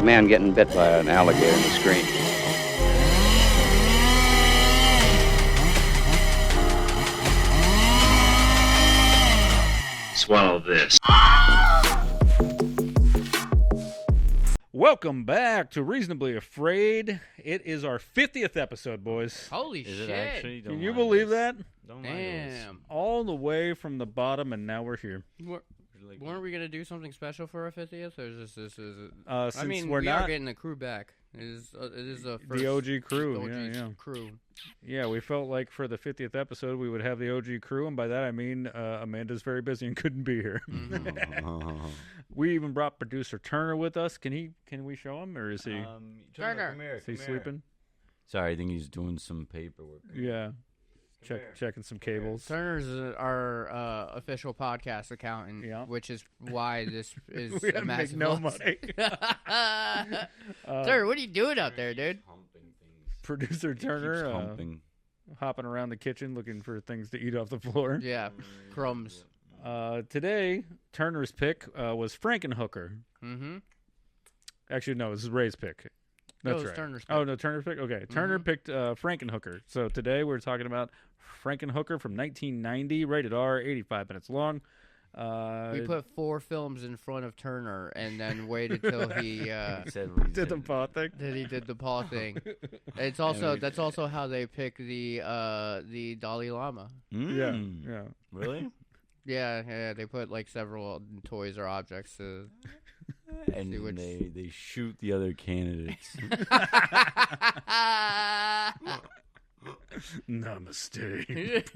man getting bit by an alligator in the screen. Swallow this. Welcome back to Reasonably Afraid. It is our 50th episode, boys. Holy Is shit. it actually? Can you believe that? Don't mind us. Damn. All the way from the bottom, and now we're here. Weren't we going to do something special for our 50th? Or is this Since I mean, we're we not are getting the crew back. It is the first the OG crew. OG crew. Yeah, we felt like for the 50th episode, we would have the OG crew, and by that I mean Amanda's very busy and couldn't be here. We even brought producer Turner with us. Can we show him, or is he? Turner. Come here, Is he sleeping? Sorry, I think he's doing some paperwork. Yeah. Checking some cables. Turner's our official podcast accountant, Yeah. which is why this is We a had to make massive no loss. money. Turner, what are you doing out there, dude? Producer Turner hopping around the kitchen looking for things to eat off the floor. Yeah, crumbs. Today, Turner's pick was Frankenhooker. Mm-hmm. Actually, no, this is Ray's pick. No, That's it was right. Turner's pick. Oh, no, Turner's pick? Okay. Turner picked Frankenhooker. So today we're talking about Frankenhooker from 1990, rated R, 85 minutes long. We put 4 films in front of Turner and then waited till he did the paw thing. he did the paw thing. It's also that's also how they pick the Dalai Lama. Yeah. Really? Yeah, they put like several toys or objects to And see which... they shoot the other candidates. Namaste.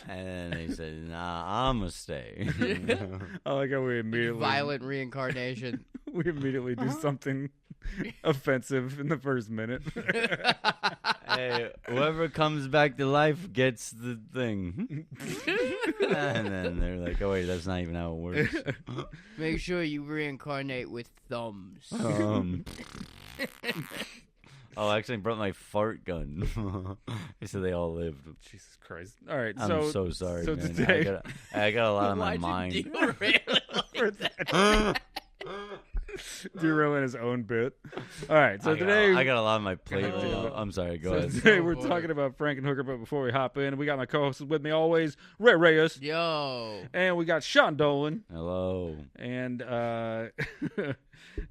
And then they said, nah, I'ma stay. I like how we immediately Violent reincarnation. we immediately do something offensive in the first minute. Hey, whoever comes back to life gets the thing. And then they're like, oh, wait, that's not even how it works. Make sure you reincarnate with thumbs. Oh, actually, I brought my fart gun. So they all lived. Jesus Christ. All right, I'm so sorry, so man. today I got a lot on my Why'd you mind. derail it like that? derailing his own bit. All right, so I today got a lot on my plate. Oh. I'm sorry, go so ahead. today we're funny. talking about Frankenhooker, but before we hop in, we got my co-hosts with me always, Ray Reyes, Yo. and we got Sean Dolan. Hello. And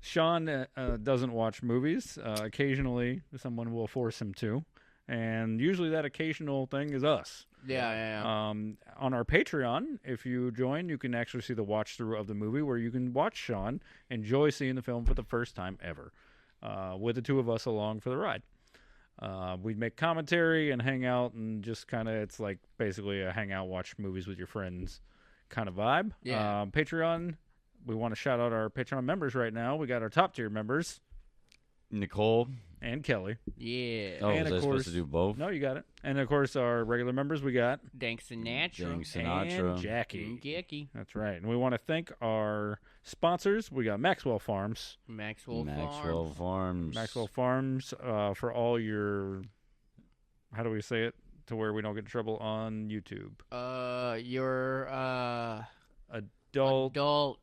Sean doesn't watch movies. Occasionally, someone will force him to. And usually that occasional thing is us. Yeah. On our Patreon, if you join, you can actually see the watch-through of the movie where you can watch Sean enjoy seeing the film for the first time ever with the two of us along for the ride. We make commentary and hang out and just kind of, it's like basically a hang out, watch movies with your friends kind of vibe. Yeah. Patreon, we want to shout out our Patreon members right now. We got our top tier members Nicole. and Kelly. Yeah. Oh, And was of I supposed to course- do both? No, you got it. And of course, our regular members, we got Dank Sinatra. Dank Sinatra. and Jackie. Jackie. That's right. And we want to thank our sponsors. We got Maxwell Farms. Maxwell Farms. Maxwell Farms for all your, how do we say it to where we don't get in trouble on YouTube? Your Adult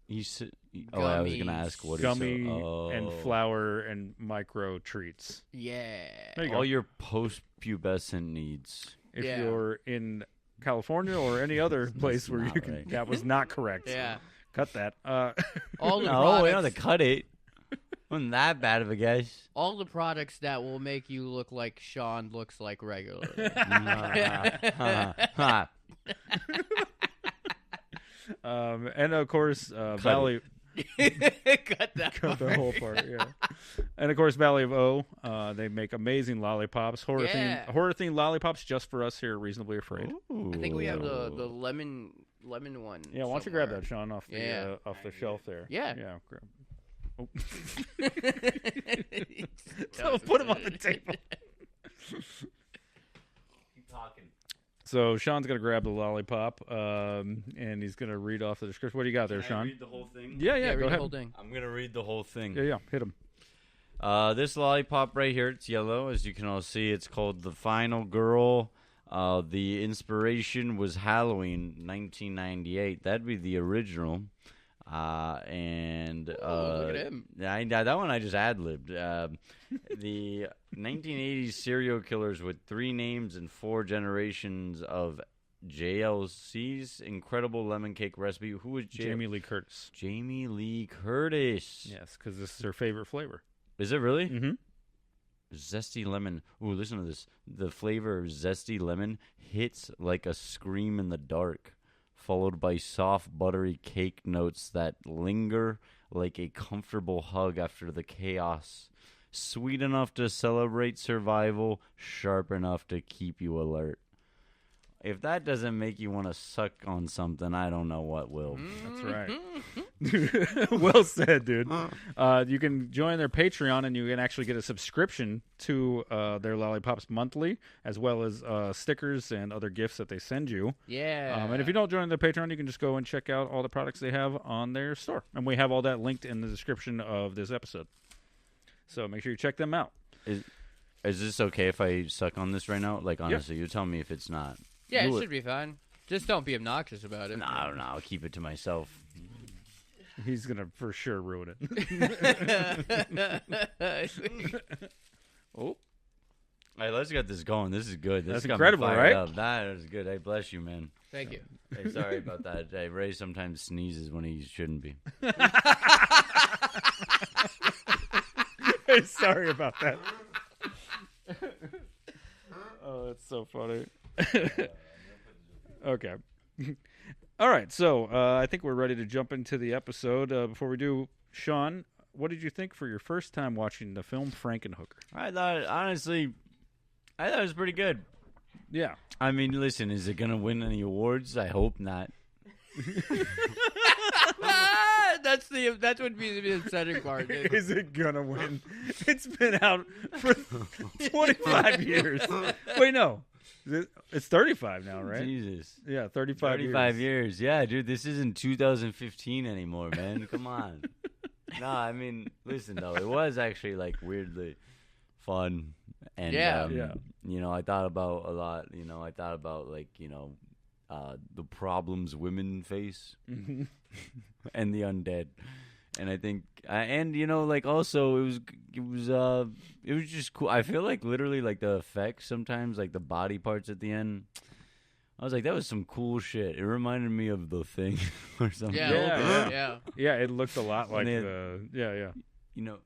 You said, I was going to Gummies. ask what gummy is and flour and micro treats. Yeah. There you go. all your post-pubescent needs. If Yeah. you're in California or any other place where not you can, right. that was not correct. Yeah. Cut that. All the No, we don't have products, to cut it. Wasn't that bad of a guess. all the products that will make you look like Sean looks like regularly. And of course, Valley. Cut that. Cut the whole part, yeah. And of course, Valley of O. They make amazing lollipops, horror themed lollipops, just for us here at Reasonably Afraid. I think we have the lemon one. Yeah, why don't you grab that, Sean, off the shelf there? Yeah. Grab. Oh. Don't put him on the table. Keep talking. So Sean's gonna grab the lollipop, and he's gonna read off the description. What do you got there, Can I Sean? read the whole thing? Yeah, Yeah, go read the ahead. whole thing. I'm going to read the whole thing. Yeah, hit him. This lollipop right here, it's yellow. As you can all see, it's called The Final Girl. The inspiration was Halloween, 1998. That'd be the original. And look at him. that one I just ad-libbed. The 1980s serial killers with 3 names and 4 generations of JLC's Incredible Lemon Cake Recipe. Who was Jamie Lee Curtis. Jamie Lee Curtis. Yes, because this is her favorite flavor. Is it really? Mm-hmm. Zesty lemon. Ooh, listen to this. The flavor of zesty lemon hits like a scream in the dark, followed by soft, buttery cake notes that linger like a comfortable hug after the chaos. Sweet enough to celebrate survival, sharp enough to keep you alert. If that doesn't make you want to suck on something, I don't know what will. That's right. Well said, dude. You can join their Patreon, and you can actually get a subscription to their Lollipops monthly, as well as stickers and other gifts that they send you. Yeah. And if you don't join their Patreon, you can just go and check out all the products they have on their store. And we have all that linked in the description of this episode. So make sure you check them out. Is this okay if I suck on this right now? Like, honestly, you tell me if it's not. Yeah, it should be fine. Just don't be obnoxious about it. No, I don't know. I'll keep it to myself. He's going to for sure ruin it. Oh. All right, let's get this going. This is good. This That's got me incredible, fired right? up. That is good. Hey, bless you, man. Thank you. Hey, sorry about that. Hey, Ray sometimes sneezes when he shouldn't be. Hey, sorry about that. Oh, that's so funny. Okay. All right, so I think we're ready to jump into the episode. Before we do, Sean, what did you think for your first time watching the film Frankenhooker? I thought it was pretty good. Yeah. I mean, listen, is it going to win any awards? I hope not. That would be the upsetting part. Is it gonna win? It's been out for 25 years. Wait, no. It's 35 now, right? Jesus. Yeah, 35 years. Yeah, dude, this isn't 2015 anymore, man. Come on. No, I mean, listen, though. It was actually, like, weirdly fun. And, you know, I thought about a lot. You know, I thought about, like, you know, the problems women face and the undead. And I think, and you know, like also it was just cool. I feel like literally like the effects sometimes, like the body parts at the end. I was like, that was some cool shit. It reminded me of The Thing or something. Yeah. Yeah, it looked a lot like You know,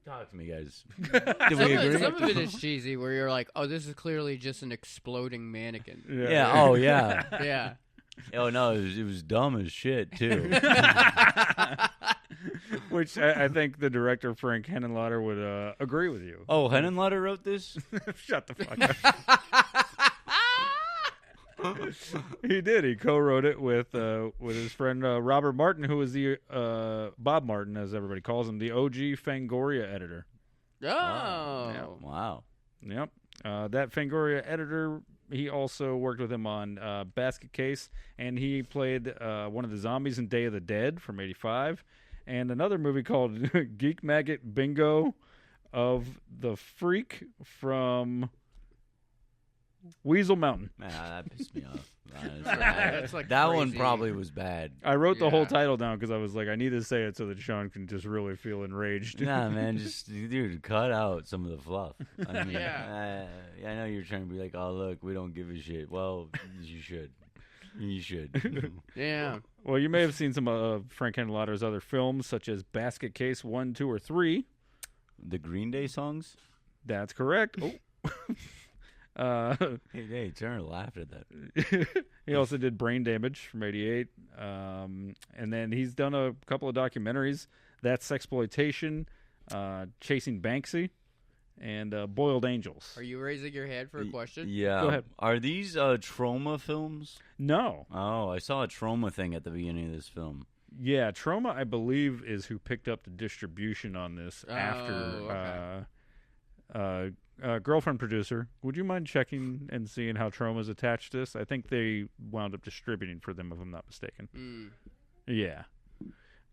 talk to me, guys. Did we agree? Some of it is cheesy, where you're like, oh, this is clearly just an exploding mannequin. Yeah. Oh, yeah. Yeah. Oh no, it was dumb as shit too. Which I think the director Frank Henenlotter would agree with you. Oh, Henenlotter wrote this? Shut the fuck up. He did. He co-wrote it with his friend Robert Martin, who was the Bob Martin, as everybody calls him, the OG Fangoria editor. Oh, Yeah. Wow. Yep. That Fangoria editor, he also worked with him on Basket Case, and he played one of the zombies in Day of the Dead from '85, and another movie called Geek Maggot Bingo of the Freak from Weasel Mountain. Man, that pissed me off. That's like that crazy. one probably was bad. I wrote the whole title down because I was like, I need to say it so that Sean can just really feel enraged. Nah, man, just dude, cut out some of the fluff. I mean, Yeah. I know you're trying to be like, oh look, we don't give a shit. Well, you should. You should. Yeah. Well, you may have seen some of Frank Henenlotter's other films, such as Basket Case 1, 2, or 3. The Green Day songs? That's correct. Oh. Hey, Turner laughed at that. He also did Brain Damage from '88, and then he's done a couple of documentaries. That's Sexploitation, Chasing Banksy, and Boiled Angels. Are you raising your hand for a question? Yeah. Go ahead. Are these trauma films? No. Oh, I saw a trauma thing at the beginning of this film. Yeah, Trauma, I believe, is who picked up the distribution on this after. Girlfriend producer, would you mind checking and seeing how Trauma's attached to this? I think they wound up distributing for them, if I'm not mistaken. Yeah.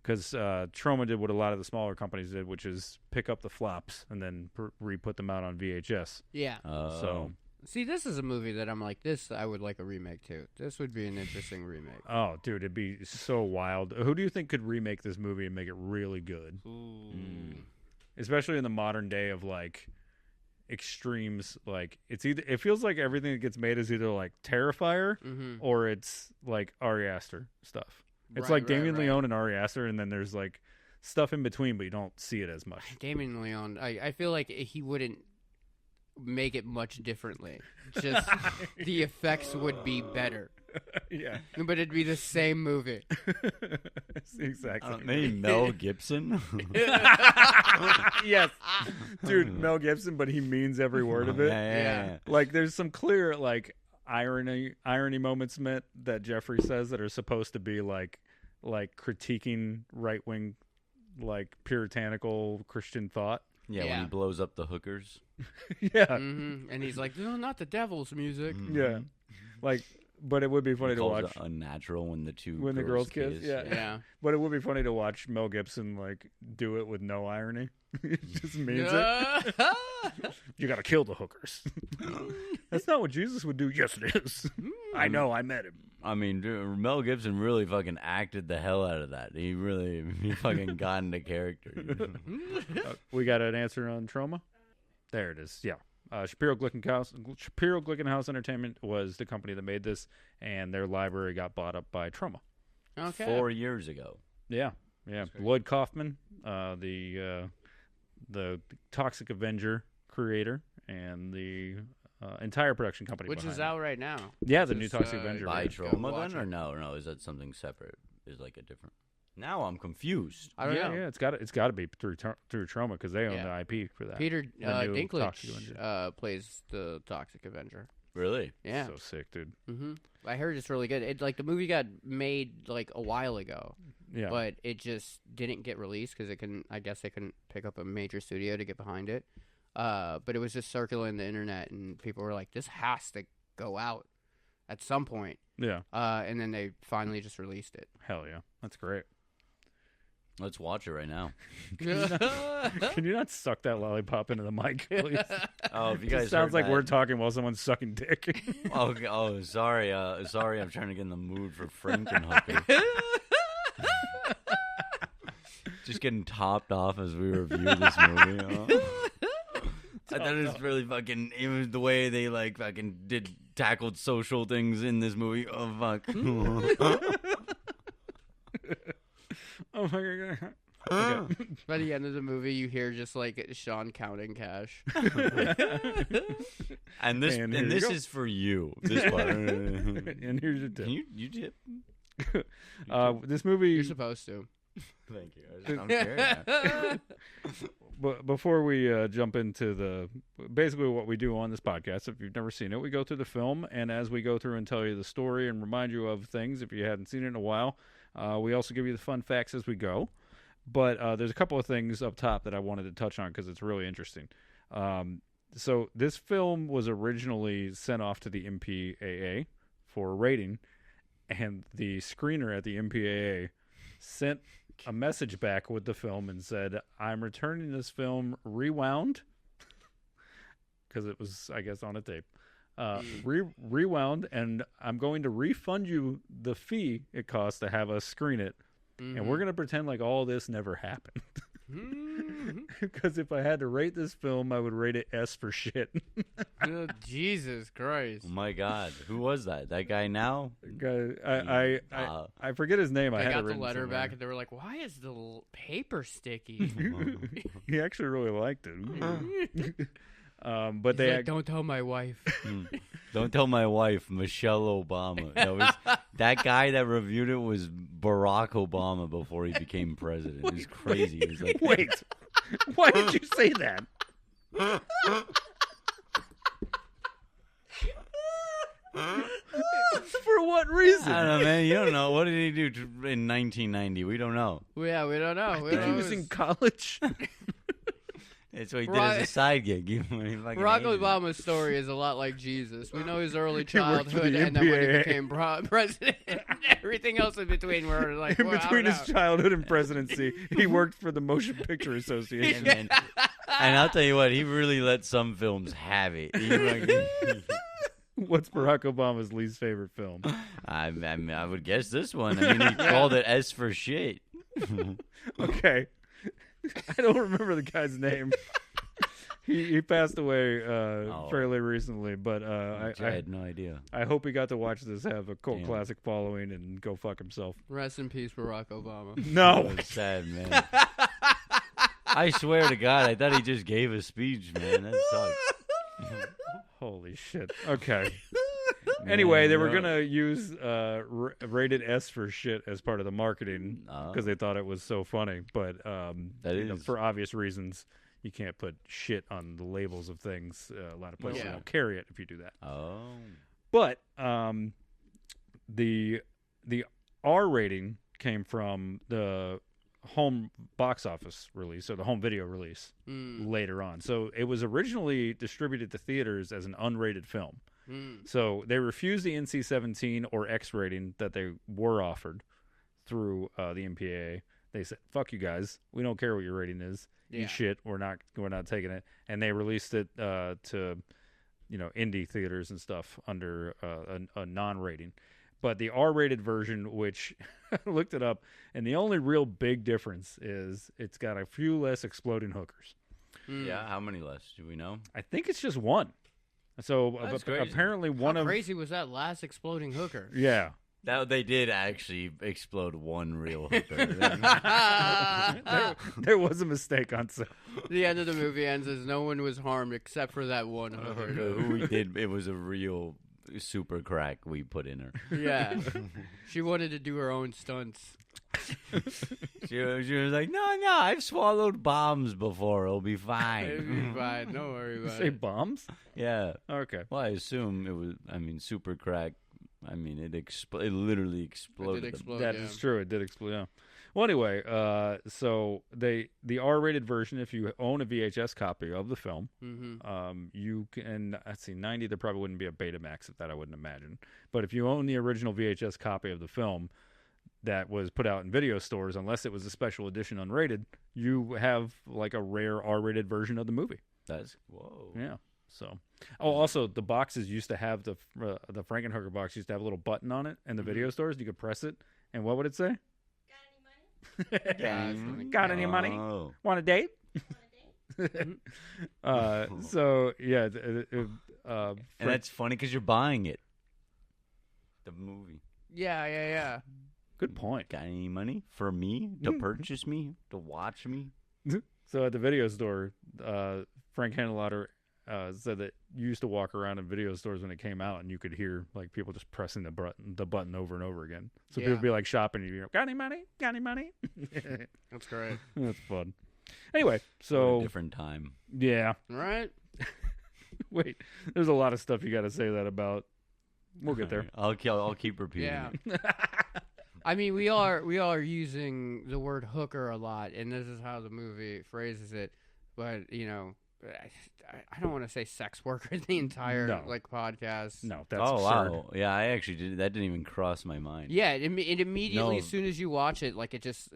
Because Trauma did what a lot of the smaller companies did, which is pick up the flops and then re-put them out on VHS. Yeah. So See, this is a movie that I'm like, this I would like a remake too. This would be an interesting remake. Oh, dude, it'd be so wild. Who do you think could remake this movie and make it really good? Especially in the modern day of like extremes. Like it feels like everything that gets made is either like Terrifier or it's like Ari Aster stuff. It's like Damien Leone and Ari Aster, and then there's like stuff in between, but you don't see it as much. Damien Leone, I feel like he wouldn't make it much differently. Just the effects would be better. Yeah. But it'd be the same movie. Exactly. Maybe Mel Gibson? Yes. Dude, Mel Gibson, but he means every word of it. Yeah. Like, there's some clear, like, irony moments meant that Jeffrey says that are supposed to be, like critiquing right-wing, like, puritanical Christian thought. Yeah, when he blows up the hookers. Yeah. And he's like, no, not the devil's music. Yeah. Like, but it would be funny to watch. It unnatural when the girls kiss. Yeah. Yeah. But it would be funny to watch Mel Gibson, like, do it with no irony. He just means it. You gotta kill the hookers. That's not what Jesus would do. Yes, it is. I know, I met him. I mean, dude, Mel Gibson really fucking acted the hell out of that. He fucking got into character. We got an answer on Trauma? There it is. Yeah. Shapiro Glickenhaus Entertainment was the company that made this, and their library got bought up by Trauma. Okay. 4 years ago. Yeah. Lloyd Kaufman, the Toxic Avenger creator, and the entire production company, which is out right now. Yeah, the new Toxic Avenger. By Trauma then, or no? Is that something separate? Is like a different? Now I'm confused. I don't know. Yeah, it's got to be through Trauma because they own the IP for that. Peter Dinklage plays the Toxic Avenger. Really? Yeah. So sick, dude. I heard it's really good. It, like, the movie got made like a while ago. Yeah. But it just didn't get released because I guess they couldn't pick up a major studio to get behind it. But it was just circulating the internet, and people were like, "This has to go out at some point." Yeah. And then they finally just released it. Hell yeah, that's great. Let's watch it right now. Can you not suck that lollipop into the mic, please? Oh, if you guys sounds like that. We're talking while someone's sucking dick. Oh, sorry. Sorry, I'm trying to get in the mood for Frankenhooker. Just getting topped off as we review this movie. I thought it was really fucking. It was the way they like fucking tackled social things in this movie. Oh fuck. Oh my god. Okay. By the end of the movie, you hear just like Sean counting cash. and this is for you. This part. And here's your tip. Can you tip? This movie. You're supposed to. Thank you. I'm scared. But before we jump into basically what we do on this podcast, if you've never seen it, we go through the film, and as we go through and tell you the story and remind you of things, if you hadn't seen it in a while, we also give you the fun facts as we go. But there's a couple of things up top that I wanted to touch on because it's really interesting. So this film was originally sent off to the MPAA for a rating, and the screener at the MPAA sent a message back with the film and said, "I'm returning this film rewound," because it was, I guess, on a tape. Rewound, and I'm going to refund you the fee it costs to have us screen it, and we're going to pretend like all this never happened. Because if I had to rate this film, I would rate it S for shit. Oh, Jesus Christ! Oh my God, who was that? That guy now? I forget his name. I had got it the letter somewhere. back, and they were like, "Why is the paper sticky?" He actually really liked it. But He's like, "Don't tell my wife." Don't tell my wife, Michelle Obama. That guy that reviewed it was Barack Obama before he became president. It was crazy. It was like, wait, why did you say that? For what reason? I don't know, man. You don't know. What did he do in 1990? We don't know. Yeah, we don't know. I think he was in college. That's what he did as a side gig. Barack Obama's story is a lot like Jesus. We know his early He worked for childhood the and then when he MPAA. became president. Everything else in between were like, In well, I between don't his know. childhood and presidency, he worked for the Motion Picture Association. And I'll tell you what, he really let some films have it. What's Barack Obama's least favorite film? I would guess this one. I mean, he called it S for shit. Okay. I don't remember the guy's name. He passed away fairly recently, but I had no idea. I hope he got to watch this have a cult Damn. classic following and go fuck himself. Rest in peace, Barack Obama. No. That was sad, man. I swear to God, I thought he just gave a speech, man. That sucks. Holy shit. Okay. Anyway, they were Man, going to use rated S for shit as part of the marketing because they thought it was so funny. But for obvious reasons, you can't put shit on the labels of things. A lot of places won't carry it if you do that. Oh. But the R rating came from the home box office release or the home video release later on. So it was originally distributed to theaters as an unrated film. So they refused the NC-17 or X rating that they were offered through the MPAA. They said, "Fuck you guys. We don't care what your rating is. Yeah. You shit. We're not taking it." And they released it to indie theaters and stuff under a non-rating. But the R-rated version, which I looked it up, and the only real big difference is it's got a few less exploding hookers. Yeah, how many less? Do we know? I think it's just one. So That's crazy. apparently one How of crazy was that last exploding hooker? yeah. That they did actually explode one real hooker. There was a mistake on set. The end of the movie ends as no one was harmed except for that one hooker. Who we did? It was a real super crack we put in her. Yeah. She wanted to do her own stunts. She was like, no, I've swallowed bombs before. It'll be fine. It'll be fine. Don't worry You about say it. bombs? Yeah. Okay. Well, I assume it was. I mean, super crack. I mean, it literally exploded. It did explode. That is true. It did explode. Yeah. Well, anyway, so the R-rated version, if you own a VHS copy of the film, you can. Let's see, 90. There probably wouldn't be a Betamax of that. I wouldn't imagine. But if you own the original VHS copy of the film that was put out in video stores, unless it was a special edition unrated, you have like a rare R-rated version of the movie. That's whoa. Yeah. So, also the boxes used to have the Frankenhooker box used to have a little button on it in the video stores. You could press it, and what would it say? Got any money? Oh. Want a date? So yeah, And that's funny because you're buying it. The movie. Yeah. good point. Got any money for me to purchase me to watch me? So at the video store, Frank Henenlotter said that you used to walk around in video stores when it came out, and you could hear like people just pressing the button over and over again. So people would be like shopping, and you got any money? Got any money? That's great. That's fun. Anyway, What so a different time. yeah. Right? Wait, there's a lot of stuff you got to say that about. We'll get there. I'll keep repeating. Yeah. it. I mean, we are using the word hooker a lot, and this is how the movie phrases it. But I don't want to say sex worker the entire podcast. No, that's Oh absurd. wow, yeah, I actually did. That didn't even cross my mind. Yeah, it immediately No. as soon as you watch it, like it's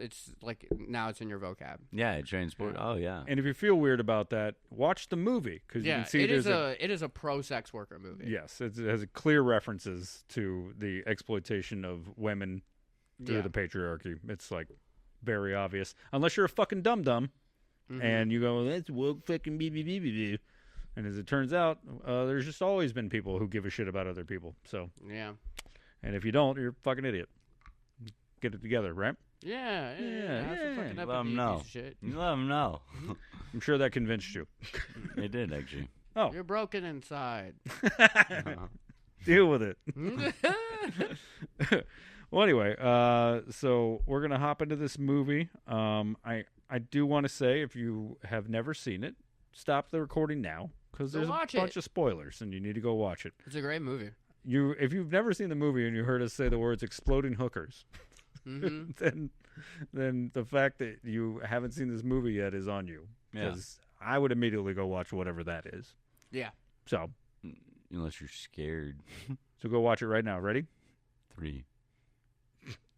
like now it's in your vocab. Yeah, transport. Yeah. Oh yeah. And if you feel weird about that, watch the movie because you can see it is there's it is a pro sex worker movie. yes, it has clear references to the exploitation of women through the patriarchy. It's like very obvious, unless you're a fucking dum-dum and you go, that's woke fucking BBBBB. And as it turns out, there's just always been people who give a shit about other people. So Yeah. and if you don't, you're a fucking idiot. Get it together, right? Yeah. Have some fucking Let 'em empathy, know. piece of shit. You let them know. I'm sure that convinced you. It did actually. Oh, You're broken inside. deal with it. Well, anyway, so we're going to hop into this movie. I do want to say, if you have never seen it, stop the recording now, because Go there's a watch bunch it. of spoilers, and you need to go watch it. It's a great movie. If you've never seen the movie and you heard us say the words exploding hookers, Mm-hmm. then the fact that you haven't seen this movie yet is on you. Yeah. Because I would immediately go watch whatever that is. Yeah. So, Unless you're scared. so go watch it right now. Ready? 3,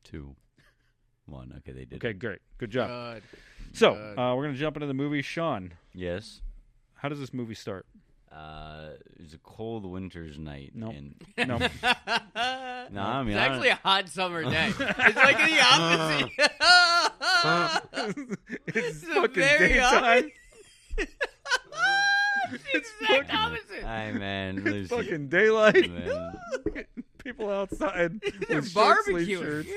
2, 1. Okay, they did. Okay, great. Good job. Good. So, we're going to jump into the movie. Sean, Yes. how does this movie start? It was a cold winter's night. Nope. And No. no, I mean, It's I actually a hot summer day. It's like the opposite. It's the fucking very daytime. It's the exact opposite. Hey, man. It's Listen, fucking daylight. man. People outside with short-sleeve Barbecue. shirts.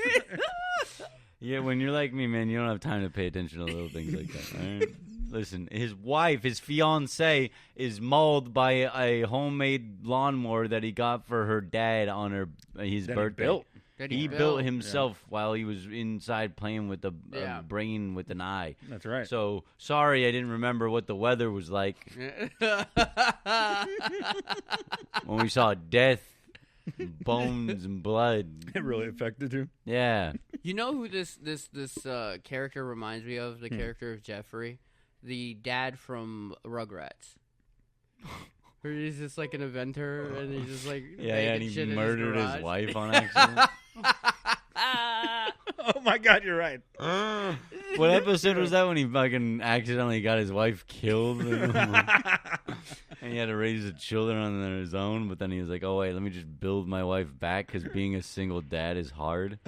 Yeah, when you're like me, man, you don't have time to pay attention to little things like that. All right? Listen, his wife, his fiancée, is mauled by a homemade lawnmower that he got for her dad on his That he birthday. built. He built himself while he was inside playing with the Yeah. brain with an eye. That's right. So, sorry I didn't remember what the weather was like when we saw death, bones, and blood. It really affected you. Yeah. You know who this character reminds me of? The character of Jeffrey, the dad from Rugrats. Where he's just like an inventor, and he's just like Yeah, making and he shit murdered in his wife on accident. Oh my God, you're right. What episode was that when he fucking accidentally got his wife killed? And he had to raise the children on his own, but then he was like, oh, wait, let me just build my wife back because being a single dad is hard.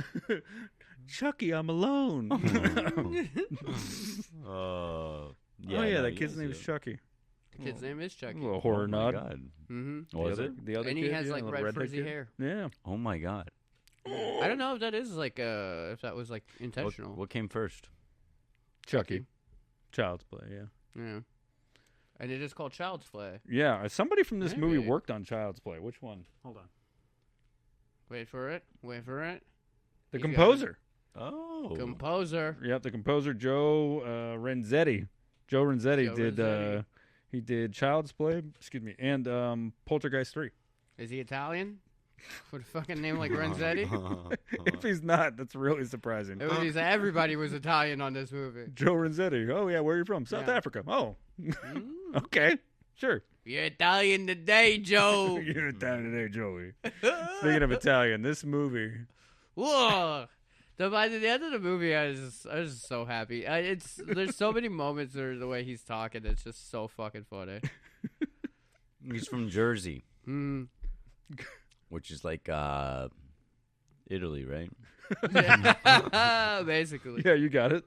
Chucky, I'm alone. Yeah, that kid's name is Chucky. The kid's name is Chucky. A little horror nod. God. Mm-hmm. Was it? The other And he kid, has yeah, like the red redhead frizzy kid. hair. Yeah. Oh, my God. I don't know if that is like if that was like intentional. What came first? Chucky. Child's Play, yeah. Yeah. And it is called Child's Play. Yeah, somebody from this movie Maybe. worked on Child's Play. Which one? Hold on. Wait for it. Wait for it. The You got it. composer. Oh. Composer. Yep, the composer Joe Renzetti. Joe Renzetti Joe did Renzetti. he did Child's Play, and Poltergeist 3. Is he Italian? With a fucking name like Renzetti? If he's not, that's really surprising. Everybody was Italian on this movie. Joe Renzetti. Oh yeah, where are you from? South Yeah. Africa. Oh. Okay. Sure. You're Italian today, Joe. You're Italian today, Joey. Speaking of Italian, this movie. Whoa. By the end of the movie, I was just so happy. There's so many moments where the way he's talking, it's just so fucking funny. He's from Jersey, Mm. which is like Italy, right? Basically. Yeah, you got it.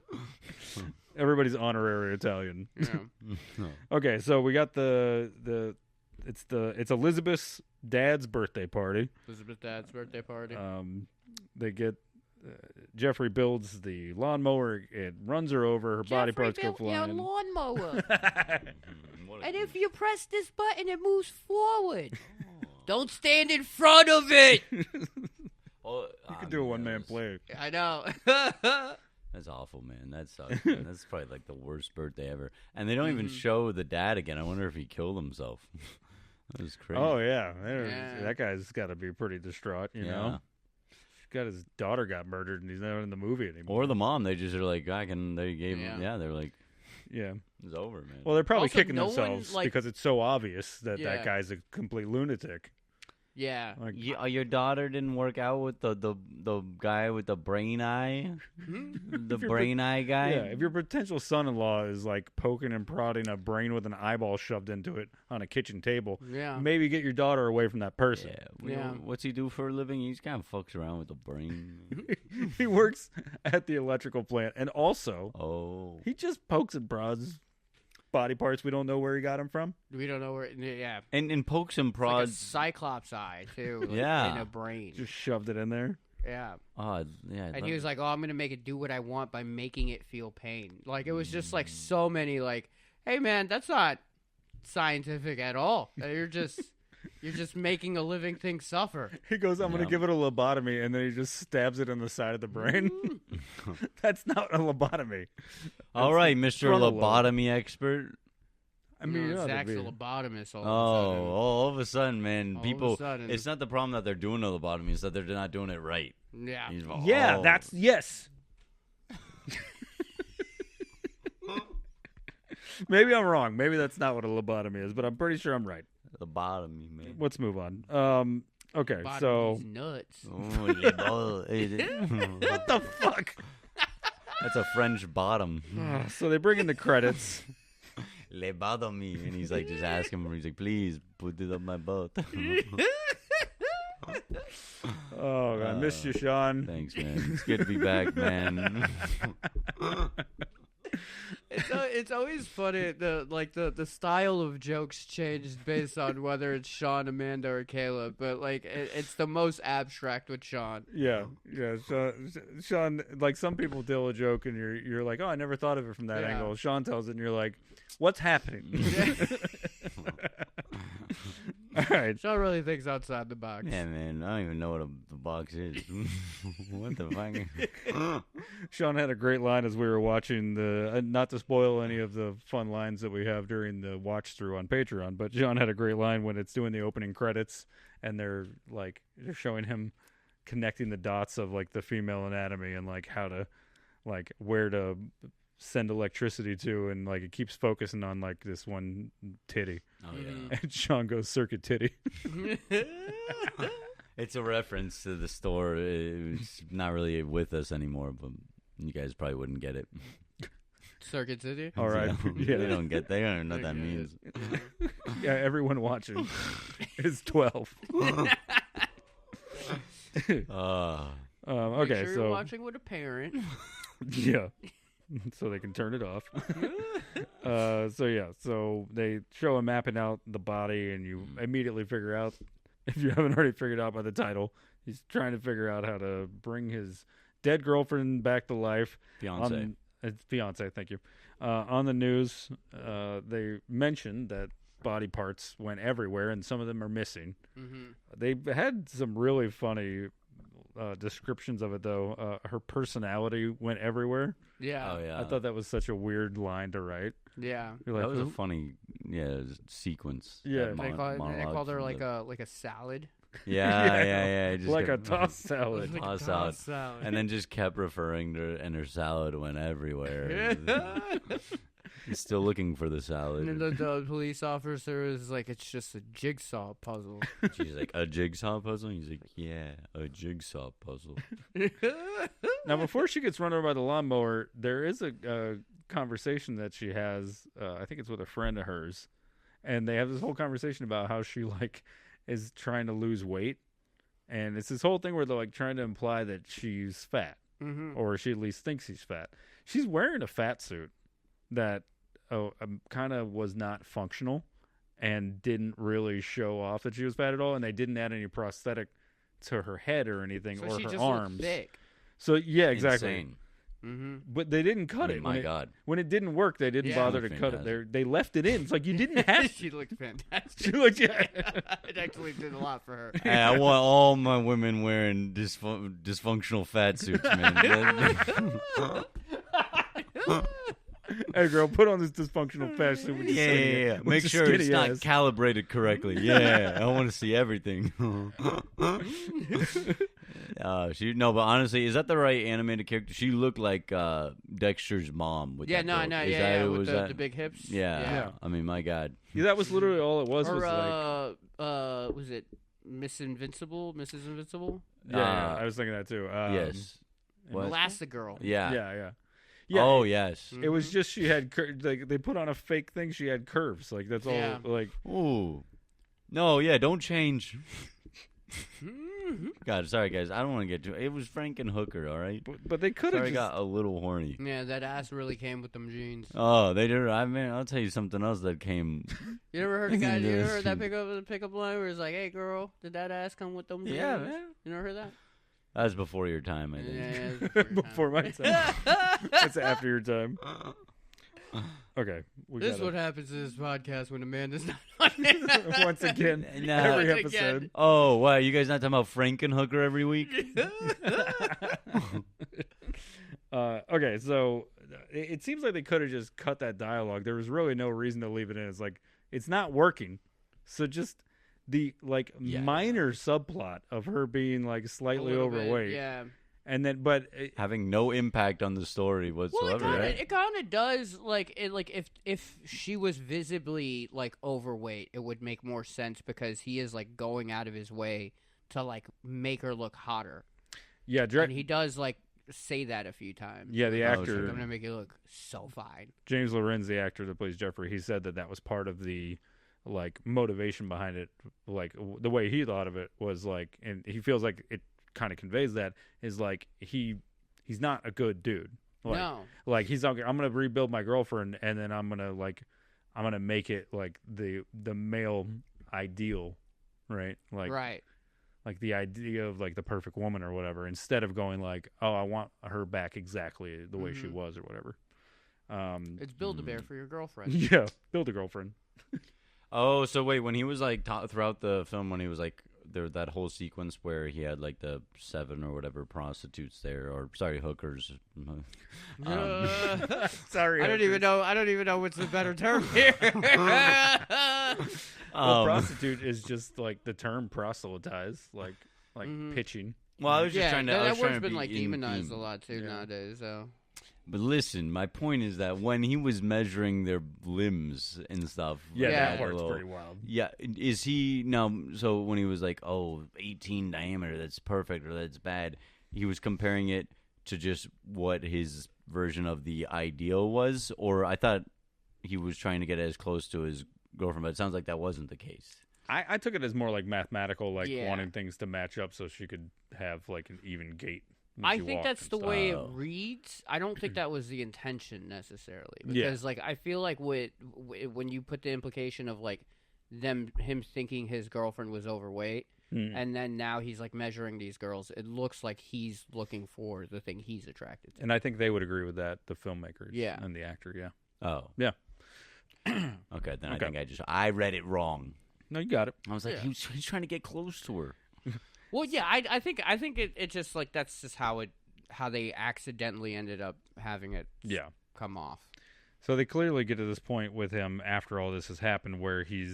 Everybody's honorary Italian. Yeah. Okay, so we got it's Elizabeth's dad's birthday party. Elizabeth Dad's birthday party. They get Jeffrey builds the lawnmower. It runs her over. Her body parts go flying. lawnmower. And if you press this button, it moves forward. Don't stand in front of it. Oh, You could do a one-man play. I know. That's awful, man. That sucks. Man. That's probably like the worst birthday ever. And they don't even show the dad again. I wonder if he killed himself. That was crazy. Oh yeah, Yeah. That guy's got to be pretty distraught. You know, his daughter got murdered, and he's not in the movie anymore. Or the mom. They just are like, they gave him. Yeah. Yeah, they're like, yeah. it's over, man. Well, they're probably Also, kicking no one, themselves like- because it's so obvious that Yeah. that guy's a complete lunatic. Yeah. Like, Your daughter didn't work out with the guy with the brain eye? The If you're brain eye guy? yeah, if your potential son-in-law is like poking and prodding a brain with an eyeball shoved into it on a kitchen table, Yeah. maybe get your daughter away from that person. Yeah. What's he do for a living? He's kind of fucks around with the brain. He works at the electrical plant, and also Oh. he just pokes and prods body parts we don't know where he got them from. We don't know where. Yeah. And pokes and It's like a prods. cyclops eye too. Like, Yeah. In a brain. Just shoved it in there. Yeah. Oh, yeah. And he was like, "Oh, I'm gonna make it do what I want by making it feel pain." Like it was just like so many like, "Hey man, that's not scientific at all. You're just making a living thing suffer." He goes, I'm going Yeah. to give it a lobotomy, and then he just stabs it in the side of the brain. That's not a lobotomy. All right, Mr. frontal lobe. Lobotomy expert. I mean, you know, Zach's a that'd be- lobotomist. All of a sudden, man. All of a People, sudden. it's not the problem that they're doing a lobotomy, it's that they're not doing it right. Yeah. He's- Yeah, oh. yes. Maybe I'm wrong. Maybe that's not what a lobotomy is, but I'm pretty sure I'm right. Lobotomy, man. Let's move on. Okay, Bottom so these nuts. What the fuck? That's a French bottom. So they bring in the credits. Lobotomy, and he's like, just asking him. He's like, please put it up my butt. Oh, I missed you, Sean. Thanks, man. It's good to be back, man. It's always funny the style of jokes changed based on whether it's Sean, Amanda, or Caleb, but like it's the most abstract with Sean. Yeah. Sean, like some people tell a joke and you're like, oh, I never thought of it from that angle. Sean tells it and you're like, what's happening? All right. Sean really thinks outside the box. Yeah, man. I don't even know what the box is. What the fuck? Sean had a great line as we were watching not to spoil any of the fun lines that we have during the watch through on Patreon, but Sean had a great line when it's doing the opening credits and they're showing him connecting the dots of like the female anatomy and like how to like where to send electricity to, and like it keeps focusing on like this one titty. Oh yeah. And Sean goes circuit titty. It's a reference to the store. It's not really with us anymore, but you guys probably wouldn't get it. Circuit City. All right. Yeah. They don't get. They don't know what that means. Yeah, everyone watching is 12. Okay, Make sure so you're watching with a parent. yeah. So they can turn it off. So they show him mapping out the body, and you immediately figure out, if you haven't already figured out by the title, he's trying to figure out how to bring his dead girlfriend back to life. Fiance, thank you. On the news, they mentioned that body parts went everywhere, and some of them are missing. Mm-hmm. They had some really funny descriptions of it, though. Her personality went everywhere. Yeah. Oh yeah. I thought that was such a weird line to write. Yeah. You're like, that was a funny sequence. Yeah. They called her like a salad. Yeah. Just like a tossed salad. Like tossed a tossed salad. And then just kept referring to her, and her salad went everywhere. He's still looking for the salad. And then the police officer is like, it's just a jigsaw puzzle. She's like, a jigsaw puzzle? He's like, yeah, a jigsaw puzzle. Now, before she gets run over by the lawnmower, there is a conversation that she has. I think it's with a friend of hers, and they have this whole conversation about how she is trying to lose weight, and it's this whole thing where they're like trying to imply that she's fat, or she at least thinks she's fat. She's wearing a fat suit that kind of was not functional and didn't really show off that she was fat at all, and they didn't add any prosthetic to her head or anything, so or she her just arms. Thick. So yeah, exactly. Insane. Mm-hmm. But they didn't cut it. My God. When it didn't work, they didn't bother to cut it. They left it in. It's like you didn't have. She looked fantastic. She looked. Yeah. It actually did a lot for her. Hey, I want all my women wearing dysfunctional fat suits, man. Hey, girl, put on this dysfunctional fat suit. With Yeah. with Make your sure it's skinny not ass. calibrated correctly. Yeah, I want to see everything. But honestly, is that the right animated character? She looked like Dexter's mom. With that I know. build. Yeah, Was with that the big hips. Yeah. I mean, my God. Yeah, that was literally all it was. Or was was it Mrs. Invincible? Yeah, I was thinking that too. Yes. What? Elastigirl. Yeah. Oh yes. It was just she had they put on a fake thing. She had curves. Like that's all. Yeah. Like Ooh. No, yeah, don't change. God, sorry guys, I don't want to get too. It was Frankenhooker, all right. but they could have Sorry, just got a little horny. Yeah, that ass really came with them jeans. Oh, they did. I mean, I'll tell you something else that came. You ever heard the guy? You ever heard that pickup line where it's like, "Hey, girl, did that ass come with them jeans?" Yeah, man. You never heard that? That was before your time, I think. Yeah, before my time. That's after your time. Okay. This is what happens in this podcast when Amanda's not on it. Once again, No. every Once episode. again. Oh, wow, you guys not talking about Frankenhooker every week? Okay, so it seems like they could have just cut that dialogue. There was really no reason to leave it in. It's like, it's not working. So just the minor subplot of her being like slightly A little bit, overweight yeah. And then, but having no impact on the story whatsoever. Well, right? it kind of does. Like, if she was visibly like overweight, it would make more sense because he is like going out of his way to like make her look hotter. Yeah, and he does like say that a few times. Yeah, the actor. Like, I'm gonna make you look so fine. James Lorenz, the actor that plays Jeffrey, he said that was part of the like motivation behind it. Like the way he thought of it was like, and he feels like it kind of conveys that is like he's not a good dude. Like, no, like he's not. I'm gonna rebuild my girlfriend, and then I'm gonna make it like the male ideal, right? Like right. Like the idea of like the perfect woman or whatever, instead of going like, oh, I want her back exactly the way she was or whatever. It's build a bear for your girlfriend. Yeah, build a girlfriend. Oh, so wait, when he was like throughout the film, when he was like there, that whole sequence where he had like the 7 or whatever prostitutes there, or sorry, hookers. Sorry, I don't even know what's the better term here. Prostitute is just like the term proselytize, like pitching. Well, I was just trying to. That word's been like demonized a lot too nowadays. So. But listen, my point is that when he was measuring their limbs and stuff, that part's pretty wild. Yeah, is he now? So when he was like, "Oh, 18 diameter, that's perfect," or "That's bad," he was comparing it to just what his version of the ideal was, or I thought he was trying to get as close to his girlfriend, but it sounds like that wasn't the case. I took it as more like mathematical, like wanting things to match up so she could have like an even gait. I think that's the way it reads. I don't think that was the intention necessarily, because like I feel like when you put the implication of like him thinking his girlfriend was overweight, and then now he's like measuring these girls, it looks like he's looking for the thing he's attracted to. And I think they would agree with that, the filmmakers, and the actor, Oh, yeah. Okay, then I think I read it wrong. No, you got it. I was like, he's trying to get close to her. Well, yeah, I think it just like that's just how they accidentally ended up having it come off. So they clearly get to this point with him after all this has happened where he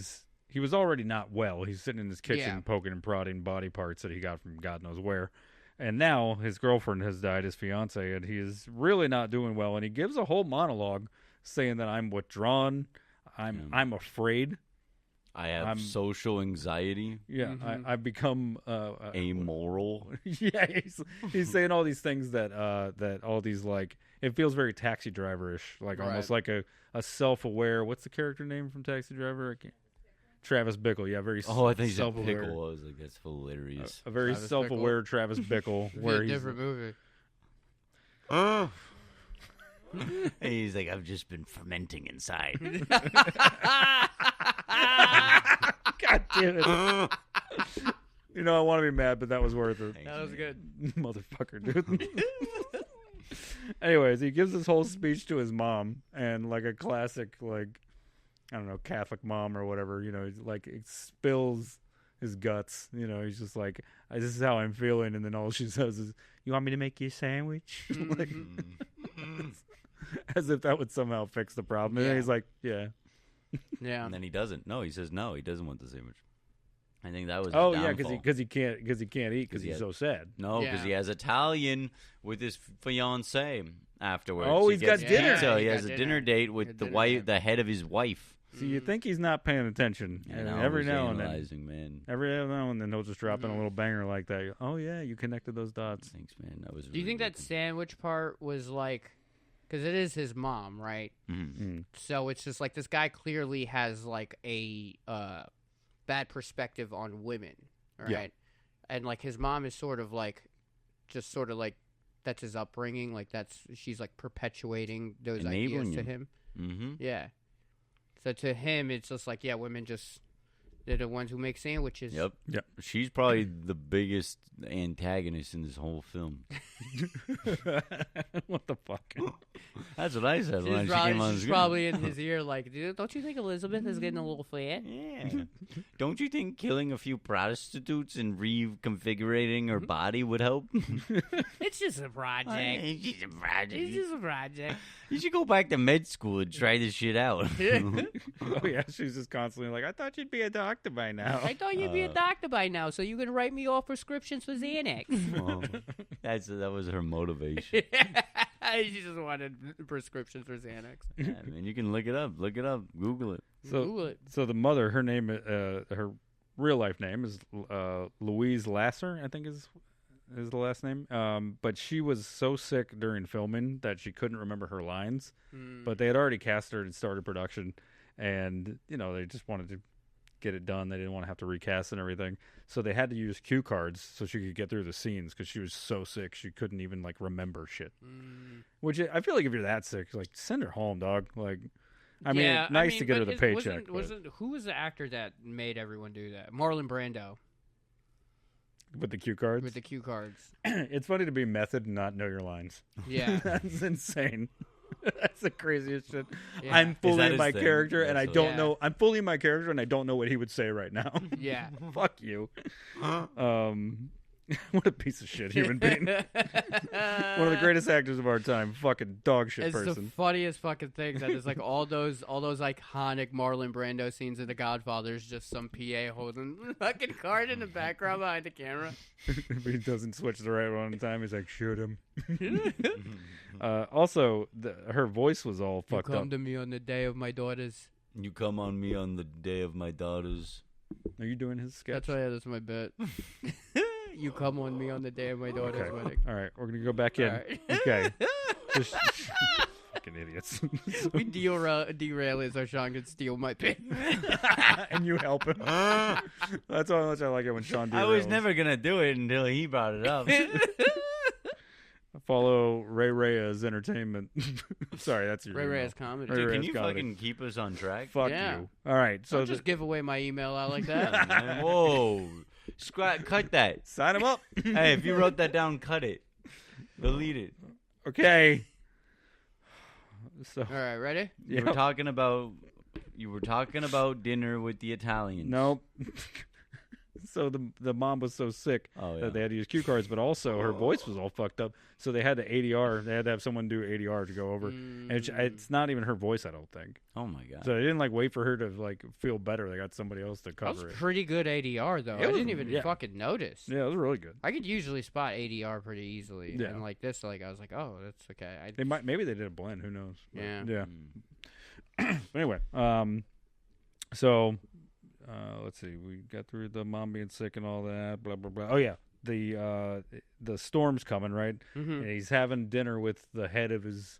was already not well. He's sitting in his kitchen poking and prodding body parts that he got from God knows where. And now his girlfriend has died, his fiance, and he is really not doing well. And he gives a whole monologue saying that I'm withdrawn, I'm afraid. I have social anxiety. Yeah, I've become amoral. Yeah, he's saying all these things that all these like it feels very Taxi Driver-ish, like almost like a self-aware. What's the character name from Taxi Driver? Travis Bickle. Yeah, very. Oh, I think he's a pickle. I was like, that's hilarious. A very self-aware Travis Bickle, where he's a different movie. He's like, I've just been fermenting inside. God damn it. You know, I want to be mad, but that was worth it. That was good. Motherfucker, dude. Anyways, he gives this whole speech to his mom, and like a classic, like, I don't know, Catholic mom or whatever, you know, like it spills his guts. You know, he's just like, this is how I'm feeling. And then all she says is, you want me to make you a sandwich? Like, as if that would somehow fix the problem. And then he's like, yeah. And then he doesn't. No, he says no. He doesn't want the sandwich. I think that was his downfall. Because he can't eat because he's so sad. No, because he has Italian with his fiance afterwards. Oh, he's got dinner. So he has a dinner date with the head of his wife. So you think he's not paying attention? And every now and then, he'll just drop in a little banger like that. Oh yeah, you connected those dots. Thanks, man. That was. Do you think that sandwich part was like? Because it is his mom, right? Mm-hmm. So it's just like this guy clearly has like a bad perspective on women, right? Yeah. And like his mom is sort of like that's his upbringing. Like she's like perpetuating those ideas to him. Mm-hmm. Yeah. So to him, it's just like, women they're the ones who make sandwiches. Yep. She's probably the biggest antagonist in this whole film. What the fuck? That's what I said when she came on the screen. She's probably in his ear like, dude, don't you think Elizabeth is getting a little fat? Yeah. Don't you think killing a few prostitutes and reconfiguring her body would help? It's just a project. It's just a project. It's just a project. You should go back to med school and try this shit out. Oh yeah, she's just constantly like, I thought you'd be a doctor. doctor by now. I thought you'd be a doctor by now, so you can write me all prescriptions for Xanax. Oh, that was her motivation. She just wanted prescriptions for Xanax. Yeah, man, you can look it up. Google it. Google it. So the mother, her name, her real life name is Louise Lasser, I think is the last name. But she was so sick during filming that she couldn't remember her lines. But they had already cast her and started production, and they just wanted to get it done. They didn't want to have to recast and everything, so they had to use cue cards so she could get through the scenes because she was so sick she couldn't even remember shit. Which I feel like if you're that sick, send her home, dog. Nice to get her the paycheck. Who was the actor that made everyone do that? Marlon Brando. With the cue cards? With the cue cards. It's funny to be method and not know your lines. Yeah. That's insane. That's the craziest shit. Yeah. I'm fully in my character, and I don't know. I'm fully in my character, and I don't know what he would say right now. Yeah. Fuck you. What a piece of shit human being. One of the greatest actors of our time. Fucking dog shit person. It's the funniest fucking thing that is all those iconic Marlon Brando scenes in The Godfather is just some PA holding the fucking card in the background behind the camera. If he doesn't switch the right one in time, he's like, shoot him. Also, her voice was all fucked up. You come to me on the day of my daughter's. You come on me on the day of my daughter's. Are you doing his sketch? That's my bit. You come on me on the day of my daughter's wedding. All right, we're gonna go back in. Right. Okay. Just, fucking idiots. We derail it so Sean can steal my pick. And you help him. That's how much I like it when Sean derails. I was never gonna do it until he brought it up. Follow Ray Reyes Entertainment. Sorry, that's your Ray email. Reyes Comedy. Ray Dude, can Reyes you Comedy. fucking keep us on track? Fuck Yeah. you. All right, so Don't just give away my email out like that. Yeah, man. Whoa. Cut that. sign him up. Hey, if you wrote that down, cut it. Delete it. Okay. So All right, ready? You were talking about dinner with the Italians. Nope. So the mom was so sick that they had to use cue cards, but also her voice was all fucked up. So they had to ADR. They had to have someone do ADR to go over. And it's not even her voice, I don't think. Oh my god. So they didn't wait for her to feel better. They got somebody else to That cover was it. pretty good ADR though. I didn't even fucking notice. Yeah, it was really good. I could usually spot ADR pretty easily. Yeah. And like this, I was like, oh, that's okay. Maybe they did a blend. Who knows? But, Yeah. But anyway, so let's see. We got through the mom being sick and all that. Blah blah blah. Oh yeah, the storm's coming, right? Mm-hmm. And he's having dinner with the head of his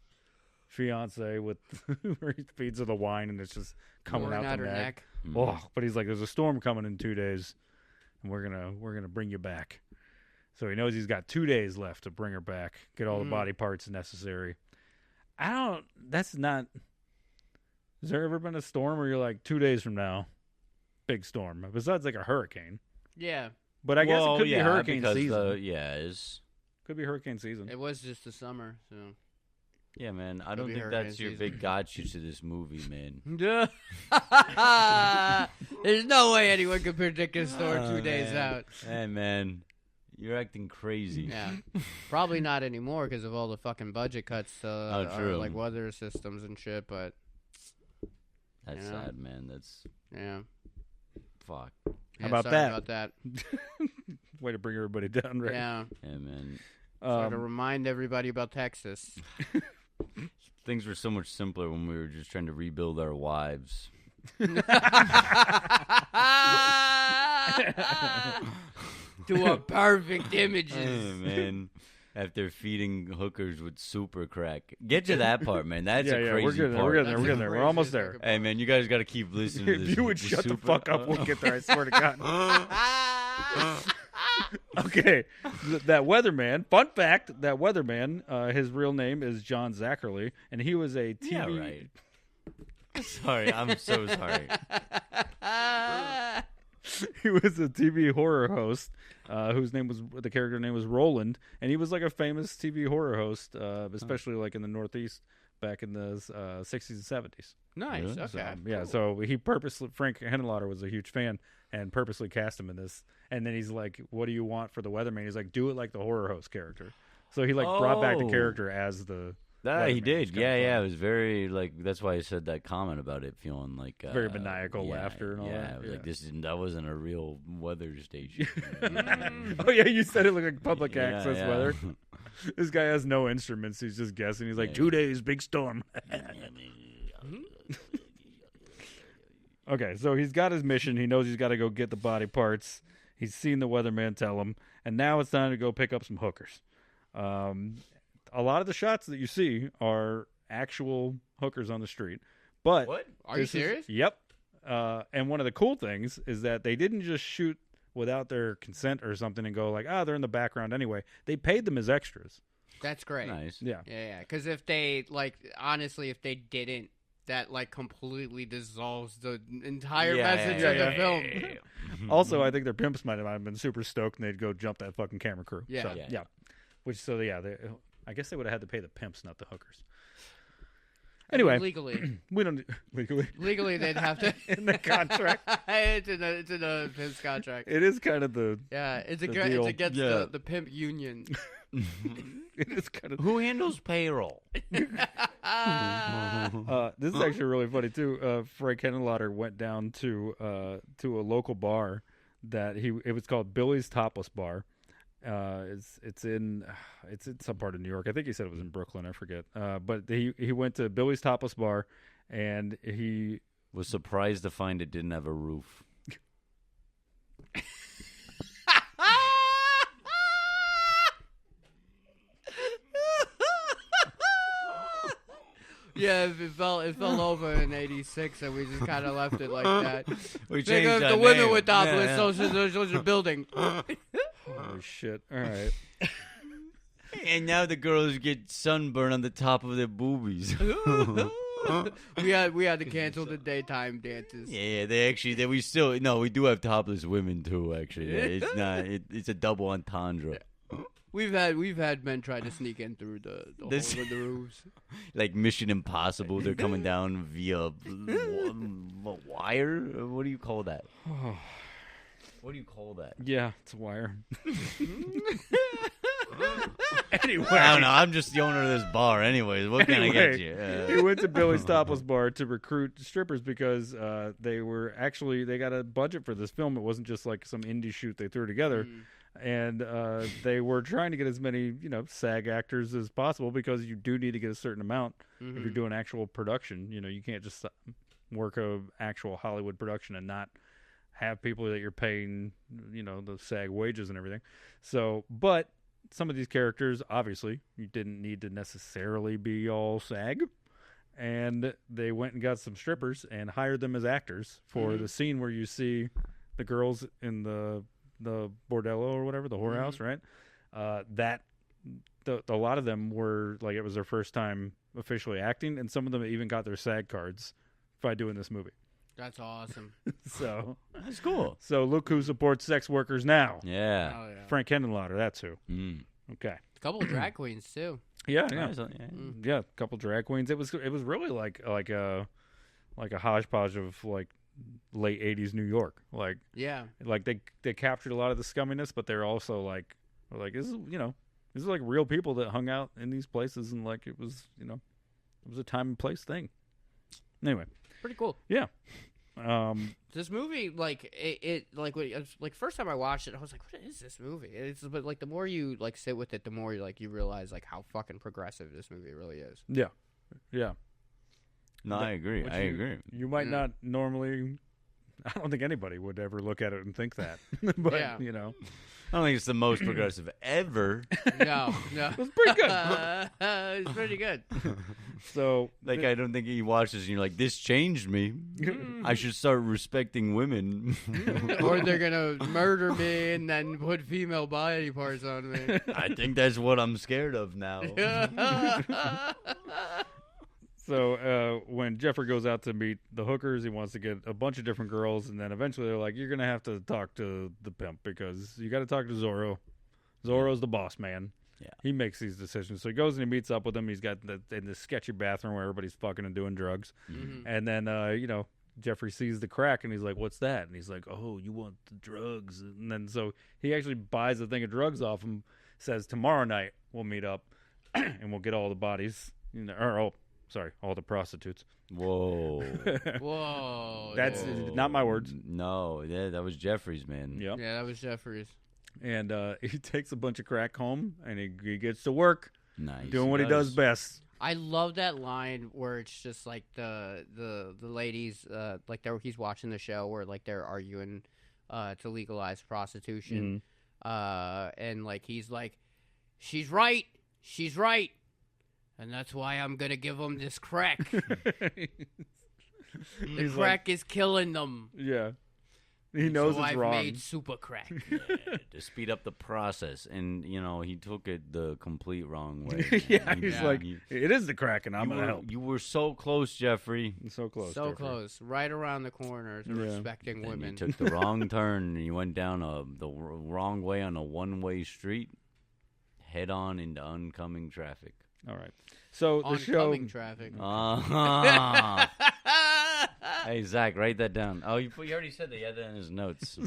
fiance with where he feeds her the wine and it's just coming out the her neck. Mm. Oh, but he's like, "There's a storm coming in 2 days, and we're gonna bring you back." So he knows he's got 2 days left to bring her back, get all the body parts necessary. That's not. Has there ever been a storm where you're like 2 days from now, big storm? Besides a hurricane. Yeah. But I guess it could be hurricane because season. Could be hurricane season. It was just the summer, so. Yeah, man. I don't be think hurricane that's your season. big gotcha to this movie, man. There's no way anyone could predict a storm 2 days man. out. Hey, man. You're acting crazy. Yeah. Probably not anymore because of all the fucking budget cuts true. like weather systems and shit, but. That's You know? sad, man. That's Yeah. fuck. Yeah, about sorry that? about that. Way to bring everybody down, right? Yeah. Yeah, man. So to remind everybody about Texas. Things were so much simpler when we were just trying to rebuild our wives. To a perfect images. Hey, man. After feeding hookers with super crack. Get to that part, man. That's a crazy we're getting there. part. We're getting there. That's We're getting there. We're almost there. fucking Hey, man, you guys got to keep listening to this. If you would the shut the super- fuck up, we'll get there. I swear to God. Okay, that weatherman. Fun fact: that weatherman, his real name is John Zacherle, and he was a TV. Yeah, right. Sorry, I'm so sorry. He was a TV horror host, whose character name was Roland, and he was like a famous TV horror host, especially like in the Northeast back in the 60s and 70s. Nice. Really? Okay. So he Frank Henenlotter was a huge fan and purposely cast him in this. And then he's like, "What do you want for the weatherman?" He's like, "Do it like the horror host character." So he brought back the Oh. character as the He Weatherman did. was kinda Yeah. It funny. was very like. That's why I said that comment about it feeling like Very maniacal laughter and all that. It was like that wasn't a real weather station. Oh yeah, you said it looked like public Yeah, access yeah. weather. This guy has no instruments. He's just guessing. He's like, 2 days, big storm. Okay, so he's got his mission. He knows he's got to go get the body parts. He's seen the weatherman tell him, and now it's time to go pick up some hookers. A lot of the shots that you see are actual hookers on the street. But What? Are you serious? Yep. And one of the cool things is that they didn't just shoot without their consent or something and go like, they're in the background anyway. They paid them as extras. That's great. Nice. Yeah. Yeah. Because if they honestly, if they didn't, that completely dissolves the entire message of the film. Also, I think their pimps might have been super stoked and they'd go jump that fucking camera crew. Yeah. So, yeah. I guess they would have had to pay the pimps, not the hookers. Anyway, legally, we don't legally they'd have to in the contract. it's in the pimp's contract. It is kind of the It's deal. against the pimp union. it is kind of Who handles payroll? this is actually really funny too. Frank Henenlotter went down to a local bar that it was called Billy's Topless Bar. It's in some part of New York. I think he said it was in Brooklyn. I forget. But he went to Billy's Topless Bar, and he Was surprised to find it didn't have a roof. Yeah, it fell over in '86, and we just kind of left it like that. We Think changed of that the women name. with topless Yeah. social building. holy shit. All right. And now the girls get sunburn on the top of their boobies. we had to cancel the daytime dances. Yeah, we do have topless women too. Actually, it's not. It's a double entendre. We've had men try to sneak in through the hole in the roofs. Like Mission Impossible, they're coming down via wire. What do you call that? What do you call that? Yeah, it's a wire. Anyway, I don't know. I'm just the owner of this bar. Anyways, what can I get you? He went to Billy's Topless Bar to recruit strippers because they got a budget for this film. It wasn't just like some indie shoot they threw together. And they were trying to get as many, SAG actors as possible because you do need to get a certain amount if you're doing actual production. You can't just work a actual Hollywood production and not have people that you're paying, the SAG wages and everything. So, but some of these characters, obviously, you didn't need to necessarily be all SAG. And they went and got some strippers and hired them as actors for the scene where you see the girls in the bordello or whatever, the whorehouse, right? A lot of them were like, it was their first time officially acting, and some of them even got their SAG cards by doing this movie. That's awesome. So That's cool. So look who supports sex workers now. Yeah. Oh, yeah. Frank Henenlotter, that's who. Okay. A couple of drag queens too. Yeah. A couple drag queens. It was really like a hodgepodge of like late 80s New York. Like they captured a lot of the scumminess, but they're also like this is like real people that hung out in these places, and like it was a time and place thing. Anyway, Pretty cool. yeah. This movie, first time I watched it, I was like, "What is this movie?" But like the more you like sit with it, the more you realize like how fucking progressive this movie really is. Yeah. Yeah. No, I agree. I agree. You might not normally. I don't think anybody would ever look at it and think that. But Yeah. I don't think it's the most progressive ever. No, it was pretty good. it's pretty good. So Like, I don't think you watch this and you're like, this changed me. I should start respecting women. Or they're gonna murder me and then put female body parts on me. I think that's what I'm scared of now. So when Jeffrey goes out to meet the hookers, he wants to get a bunch of different girls, and then eventually they're like, you're going to have to talk to the pimp because you got to talk to Zorro. Zorro's the boss man. Yeah. He makes these decisions. So he goes and he meets up with him. He's got in this sketchy bathroom where everybody's fucking and doing drugs. And then, Jeffrey sees the crack, and he's like, what's that? And he's like, oh, you want the drugs? And then so he actually buys a thing of drugs off him, says, tomorrow night we'll meet up, and we'll get all the bodies all the prostitutes. Whoa. Whoa. That's dude. not my words. No, that was Jeffrey's, man. Yep. Yeah, that was Jeffrey's. And he takes a bunch of crack home, and he gets to work Nice. doing what he does best. I love that line where it's just like the ladies, like he's watching the show where like they're arguing to legalize prostitution, and like he's like, she's right, and that's why I'm gonna give them this crack. The crack is killing them. Yeah. He knows so it's I've wrong. made super crack. To speed up the process, and he took it the complete wrong way. Yeah, he's like, it is the crack, and I'm gonna help. You were so close, Jeffrey. So close. So Jeffrey. close, right around the corner to respecting And women. you took the wrong turn, and you went down the wrong way on a one-way street, head on into oncoming traffic. All right. So the show. Oncoming traffic. Hey, Zach, write that down. Oh, you already said that. He had that in his notes.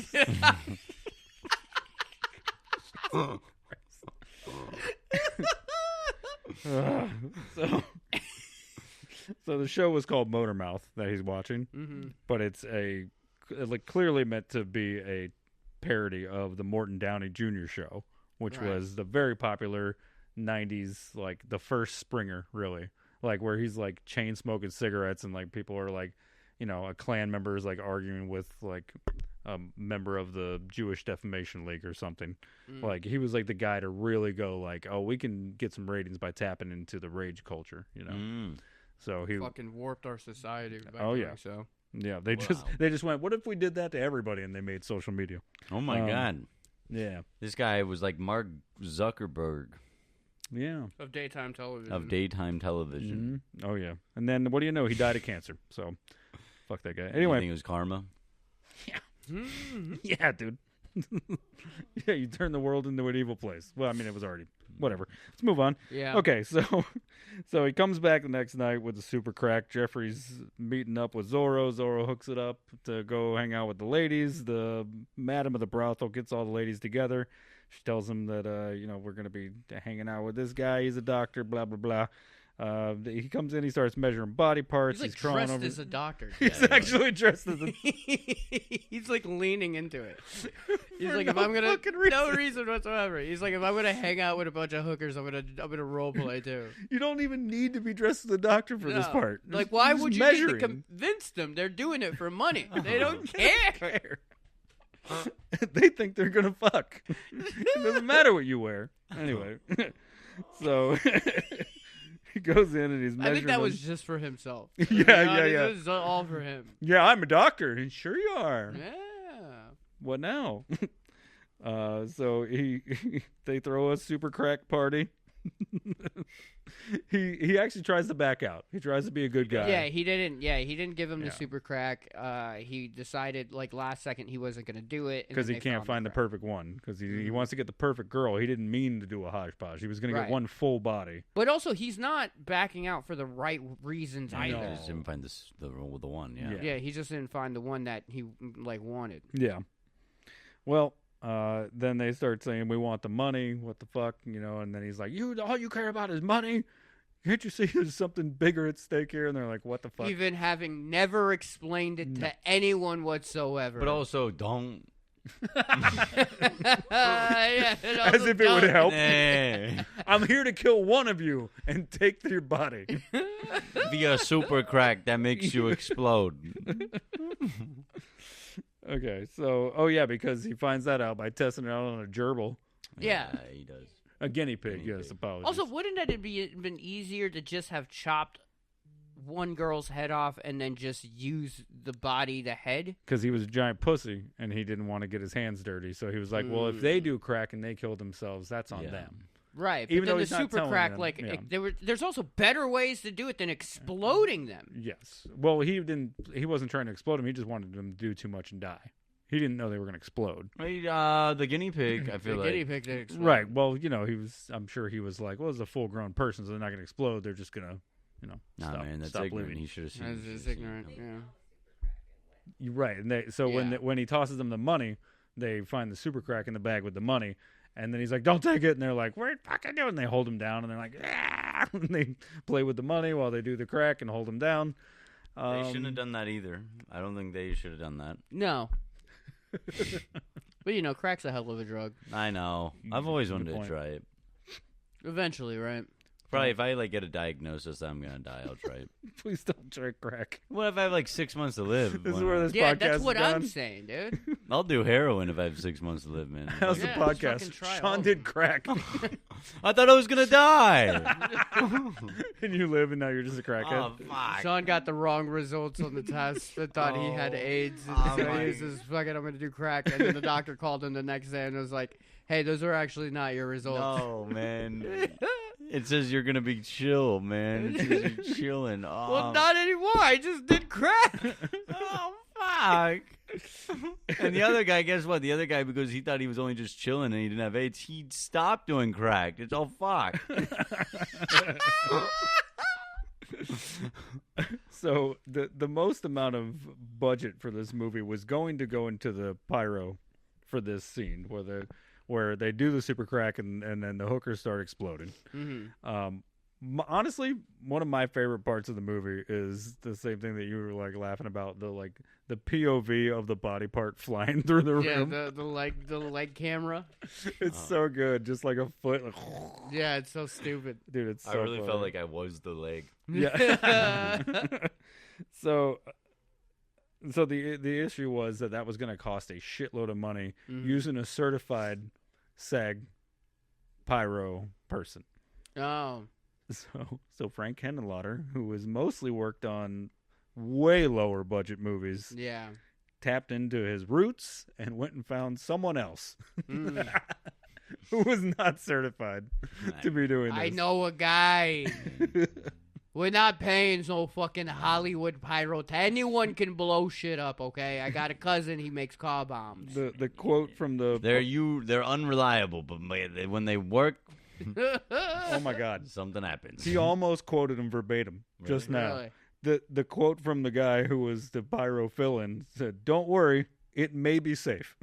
So the show was called Motormouth that he's watching, but it's clearly meant to be a parody of the Morton Downey Jr. show, which was the very popular 90s, like the first Springer, really, like where he's like chain smoking cigarettes and like people are like, a Klan member is like arguing with like a member of the Jewish Defamation League or something. Like he was like the guy to really go like, oh, we can get some ratings by tapping into the rage culture, So he fucking warped our society. So yeah, they just went, what if we did that to everybody, and they made social media. Oh my God. Yeah, this guy was like Mark Zuckerberg. Yeah, of daytime television. Mm-hmm. Oh yeah, and then what do you know? He died of cancer. So fuck that guy. Anyway, you think it was karma? Yeah, yeah, dude. Yeah, you turn the world into an evil place. Well, I mean, it was already whatever. Let's move on. Yeah. Okay, so he comes back the next night with the super crack. Jeffrey's meeting up with Zorro. Zorro hooks it up to go hang out with the ladies. The madam of the brothel gets all the ladies together. She tells him that we're gonna be hanging out with this guy. He's a doctor. Blah blah blah. He comes in. He starts measuring body parts. He's like crawling dressed over. as a doctor. He's actually dressed as a. He's like leaning into it. He's like, if I'm gonna no reason whatsoever. He's like, if I'm gonna hang out with a bunch of hookers, I'm gonna role play too. You don't even need to be dressed as a doctor for this part. Like, why would you measuring. need to convince them? They're doing it for money. They don't care. They think they're gonna fuck. It doesn't matter what you wear. Anyway, so he goes in and he's measuring. I think that was just for himself. Yeah. It was all for him. Yeah, I'm a doctor. And sure you are. Yeah. What now? So they throw a super crack party. He actually tries to back out. He tries to be a good guy. Yeah, he didn't give him the super crack. He decided like last second he wasn't going to do it because he can't find the perfect one. Because he wants to get the perfect girl. He didn't mean to do a hodgepodge. He was going to get one full body. But also, he's not backing out for the right reasons either. He just didn't find the one. Yeah, he just didn't find the one that he like wanted. Yeah. Well. Then they start saying, we want the money. What the fuck? And then he's like, all you care about is money. Can't you see there's something bigger at stake here? And they're like, what the fuck? Even having never explained it to anyone whatsoever. But also, don't. As if it would help. I'm here to kill one of you and take your body. Via super crack that makes you explode. Okay, so, because he finds that out by testing it out on a gerbil. Yeah, he does. A guinea pig, yes, apologies. Also, wouldn't it have been easier to just have chopped one girl's head off and then just use the body, the head? Because he was a giant pussy, and he didn't want to get his hands dirty, so he was like, well, if they do crack and they kill themselves, that's on them. Right, even but though then the super crack, them, there's also better ways to do it than exploding them. Yes. Well, he wasn't trying to explode them. He just wanted them to do too much and die. He didn't know they were going to explode. The guinea pig, I feel the like. guinea pig didn't explode. Right. Well, I'm sure he was like, well, it's a full-grown person, so they're not going to explode. They're just going to, stop living. He should have seen That's just ignorant, You're right. And when he tosses them the money, they find the super crack in the bag with the money, And then he's like, don't take it. And they're like, we're fucking doing. And they hold him down. And they're like, ah! And they play with the money while they do the crack and hold him down. They shouldn't have done that either. I don't think they should have done that. No. But, crack's a hell of a drug. I know. I've always wanted to try it. Eventually, right? Probably if I get a diagnosis that I'm going to die, I'll try it. Please don't try crack. What if I have 6 months to live? This is where this Yeah, podcast that's what is gone. I'm saying, dude. I'll do heroin if I have 6 months to live, man. How's the Yeah, just fucking podcast? try all Sean of did them. crack. I thought I was going to die. And you live and now you're just a crackhead. Oh, fuck. Sean got the wrong results on the test. That thought he had AIDS. Oh So my he was just, fuck it, I'm going to do crack. And then the doctor called him the next day and was like, hey, those are actually not your results. No, man. It says you're going to be chill, man. It says you're chilling. Oh. Well, not anymore. I just did crack. Oh, fuck. And the other guy, guess what? The other guy, because he thought he was only just chilling and he didn't have AIDS, he stopped doing crack. It's all fuck. So the most amount of budget for this movie was going to go into the pyro for this scene where they do the super crack and then the hookers start exploding. Mm-hmm. Honestly, one of my favorite parts of the movie is the same thing that you were laughing about, the POV of the body part flying through the room. Yeah, the leg camera. It's so good, just like a foot. Yeah, it's so stupid. Dude, it's so I really funny. felt like I was the leg. Yeah. So the issue was that was going to cost a shitload of money using a certified SAG pyro person. Oh. So Frank Henenlotter, who has mostly worked on way lower budget movies, Yeah. tapped into his roots and went and found someone else Mm. who was not certified to be doing this. I know a guy. We're not paying no fucking Hollywood pyro. Anyone can blow shit up, okay? I got a cousin, he makes car bombs. The quote from the They're unreliable, but when they work, oh my god, something happens. he almost quoted him verbatim just now. Really? The quote from the guy who was the pyro fill-in said, "Don't worry, it may be safe."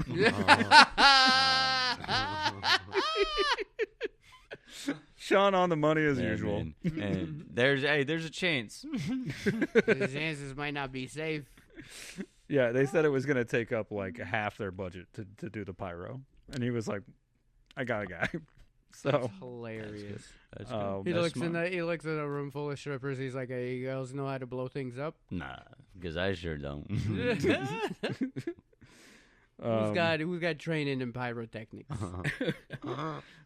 Sean on the money as usual. Man. And there's a chance. His answers might not be safe. Yeah, they said it was going to take up half their budget to do the pyro, and he was like, "I got a guy." So That's hilarious. That's good. He looks in a room full of strippers. He's like, "Hey, you girls know how to blow things up?" Nah, because I sure don't. Who's got training in pyrotechnics?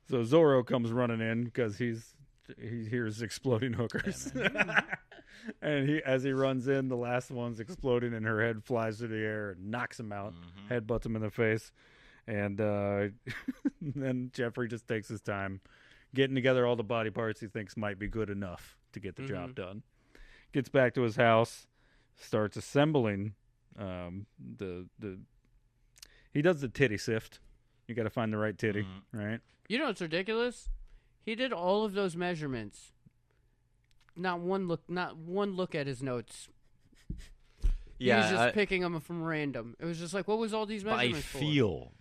So Zorro comes running in because he hears exploding hookers, and as he runs in, the last one's exploding, and her head flies through the air and knocks him out, headbutts him in the face, and then Jeffrey just takes his time getting together all the body parts he thinks might be good enough to get the job done. Gets back to his house, starts assembling he does the titty sift. You got to find the right titty, right? You know what's ridiculous? He did all of those measurements. Not one look at his notes. Yeah, he was just picking them from random. It was just like, what was all these measurements by for? feel.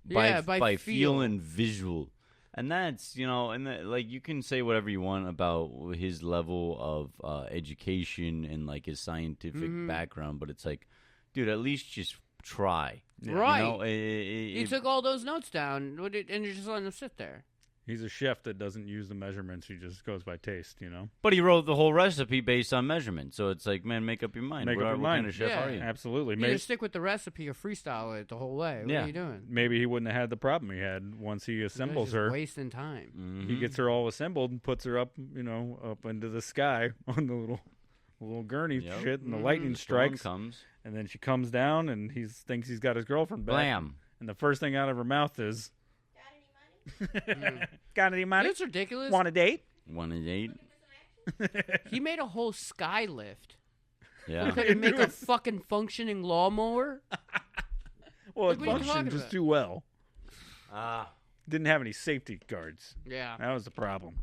Yeah, by feel and visual. And that's, you can say whatever you want about his level of education and his scientific background, but it's like, dude, at least just try. Right. He took all those notes down, and you're just letting them sit there. He's a chef that doesn't use the measurements. He just goes by taste, But he wrote the whole recipe based on measurements. So it's like, man, make up your mind. Make up your what mind. kind of chef Yeah. are you? Absolutely. You just stick with the recipe or freestyle it the whole way. What are you doing? Maybe he wouldn't have had the problem he had once he assembles her. Wasting time. He gets her all assembled and puts her up, up into the sky on the little gurney shit, and the lightning strikes. Comes. And then she comes down, and he thinks he's got his girlfriend back. Blam. And the first thing out of her mouth is, "Got any money? It's ridiculous. Want a date?" 1 and 8. He made a whole sky lift. Yeah. Couldn't make a fucking functioning lawnmower. Well, Like, it what are you talking functioned just about? too well. Ah. Didn't have any safety guards. Yeah. That was the problem.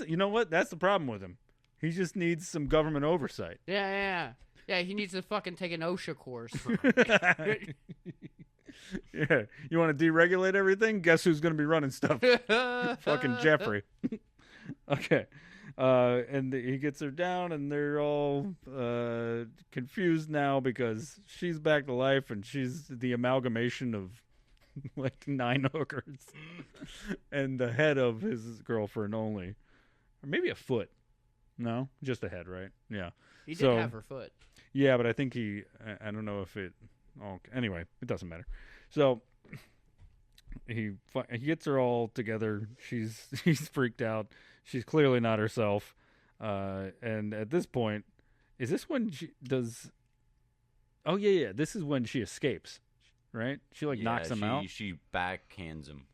You know what? That's the problem with him. He just needs some government oversight. Yeah, he needs to fucking take an OSHA course. Yeah. You want to deregulate everything? Guess who's going to be running stuff? Fucking Jeffrey. Okay. And he gets her down, and they're all confused now because she's back to life, and she's the amalgamation of like 9 hookers and the head of his girlfriend only. Or maybe a foot. No? Just a head, right? Yeah. He did have her foot. Yeah, but I think I don't know if it... Oh, anyway, it doesn't matter. So he gets her all together. She's freaked out. She's clearly not herself. And at this point, is this when she does... Oh, yeah. This is when she escapes, right? She knocks him out. She backhands him.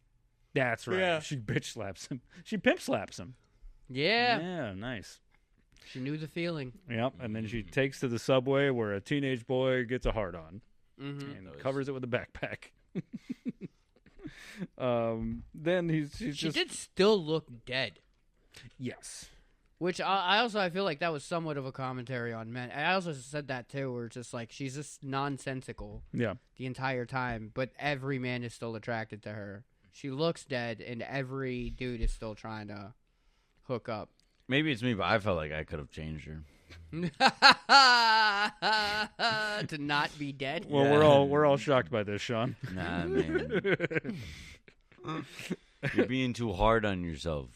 That's right. Yeah. She bitch slaps him. She pimp slaps him. Yeah. Yeah, nice. She knew the feeling. Yep, and then she takes to the subway where a teenage boy gets a hard-on and covers it with a backpack. Then she did still look dead. Yes. Which I feel like that was somewhat of a commentary on men. I also said that too, where it's just like she's just nonsensical. Yeah. The entire time, but every man is still attracted to her. She looks dead, and every dude is still trying to hook up. Maybe it's me, but I felt like I could have changed her. To not be dead. Well, we're all shocked by this, Sean. Nah, man. You're being too hard on yourself.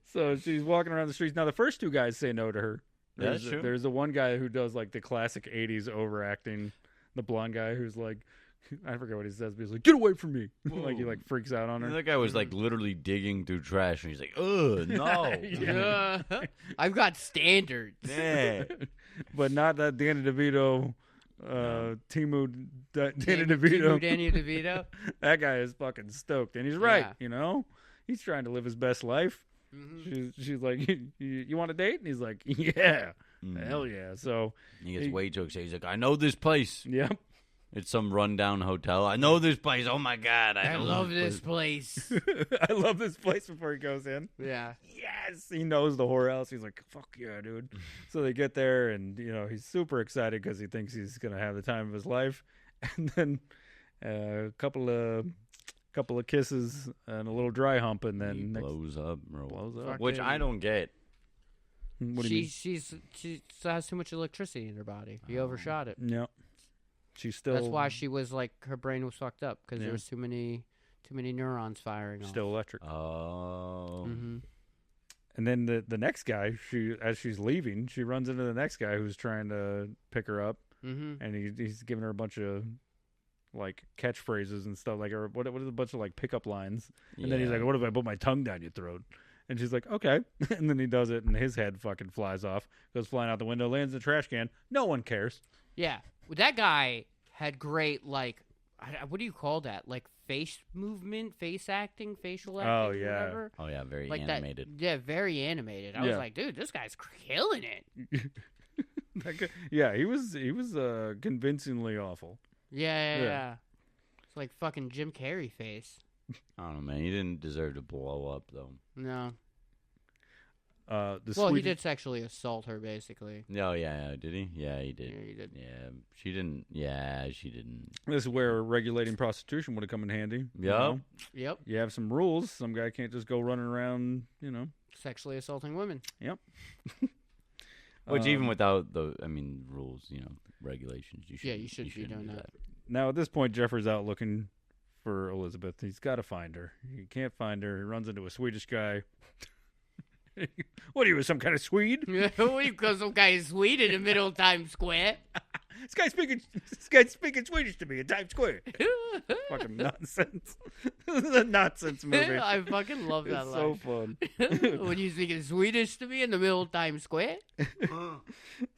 So she's walking around the streets. Now, the first 2 guys say no to her. That's true. There's the one guy who does like the classic 80s overacting. The blonde guy who's like, I forget what he says, but he's like, get away from me. Like he like freaks out on her. That guy was like literally digging through trash, and he's like, ugh, no. I've got standards. Yeah. But not that Danny DeVito, Danny DeVito. That guy is fucking stoked, and he's right. He's trying to live his best life. Mm-hmm. She's like, you want a date? And he's like, yeah, hell yeah. So he gets way too excited. He's like, I know this place. Yep. It's some rundown hotel. I know this place. Oh my god, I love this place. I love this place before he goes in. Yeah. Yes, he knows the whorehouse. He's like, fuck yeah, dude. So they get there, and he's super excited because he thinks he's gonna have the time of his life. And then a couple of kisses and a little dry hump, and then he blows up, Fuck which yeah. I don't get. What do you mean? She has too much electricity in her body. He overshot it. Yep. She's still. That's why she was like her brain was fucked up because there was too many neurons firing. Still electric. Oh. Mm-hmm. And then the next guy, as she's leaving, she runs into the next guy who's trying to pick her up, and he's giving her a bunch of like catchphrases and stuff, like, or what is a bunch of like pickup lines, and then he's like, "What if I put my tongue down your throat?" And she's like, "Okay," and then he does it, and his head fucking flies off, goes flying out the window, lands in the trash can. No one cares. Yeah. That guy had great, like, what do you call that? Like face movement, face acting, facial acting. Oh, yeah. Whatever. Oh, yeah, very like animated. That, yeah, very animated. I was like, dude, this guy's killing it. Yeah, he was convincingly awful. Yeah. It's like fucking Jim Carrey face. I don't know, man. He didn't deserve to blow up, though. No. He did sexually assault her, basically. Oh, yeah. Did he? Yeah, he did. Yeah, he did. Yeah, she didn't. Yeah, she didn't. This is where regulating prostitution would have come in handy. Yep. Yep. You have some rules. Some guy can't just go running around, Sexually assaulting women. Yep. Which even without rules, regulations, you should be doing that. Now, at this point, Jeffrey's out looking for Elizabeth. He's got to find her. He can't find her. He runs into a Swedish guy. What are you, some kind of Swede? What, you got some kind of Swede in the middle of Times Square? This guy's speaking Swedish to me in Times Square. Fucking nonsense. The nonsense movie. I fucking love that it's line. so fun. When you speaking Swedish to me in the middle of Times Square?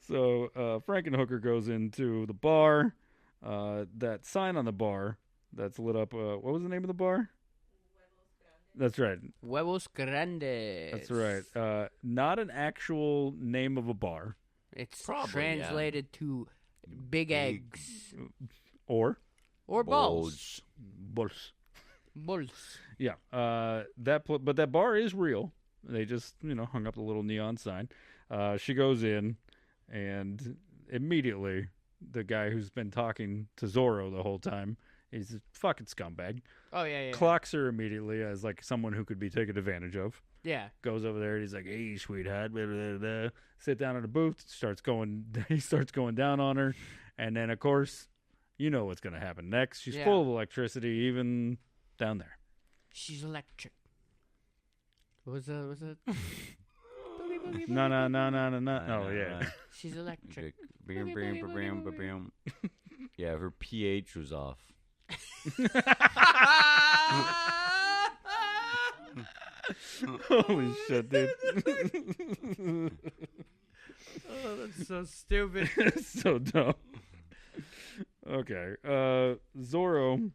So Frankenhooker goes into the bar. That sign on the bar that's lit up. What was the name of the bar? That's right. Huevos Grandes. That's right. Not an actual name of a bar. It's translated to big eggs. Or balls. Balls. Yeah. But that bar is real. They just, hung up the little neon sign. She goes in, and immediately the guy who's been talking to Zorro the whole time, he's a fucking scumbag. Oh, yeah. Clocks her immediately as like someone who could be taken advantage of. Yeah. Goes over there and he's like, "Hey, sweetheart," blah, blah, blah. Sit down in the booth. He starts going down on her, and then of course, you know what's gonna happen next. She's full of electricity, even down there. She's electric. What was that? No. Oh yeah. She's electric. Yeah, her pH was off. Holy shit, dude. Oh, that's so stupid. It's so dumb. Okay. Zorro.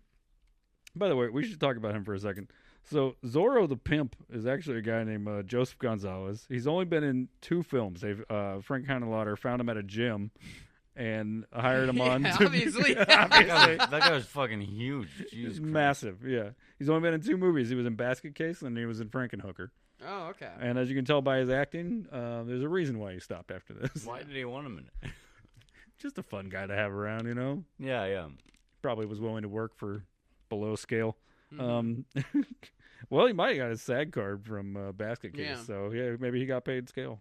By the way, we should talk about him for a second. So Zorro the pimp is actually a guy named Joseph Gonzalez. He's only been in 2 films. They've Frankenhooker found him at a gym and hired him on. Obviously. That guy was fucking huge. He's massive. Yeah, he's only been in 2 movies. He was in Basket Case and he was in Frankenhooker. Oh, okay. And as you can tell by his acting, there's a reason why he stopped after this. Why did he want him in it? Just a fun guy to have around, you know. Yeah. Probably was willing to work for below scale. Mm-hmm. Well, he might have got his SAG card from Basket Case, Yeah. so yeah, maybe he got paid scale.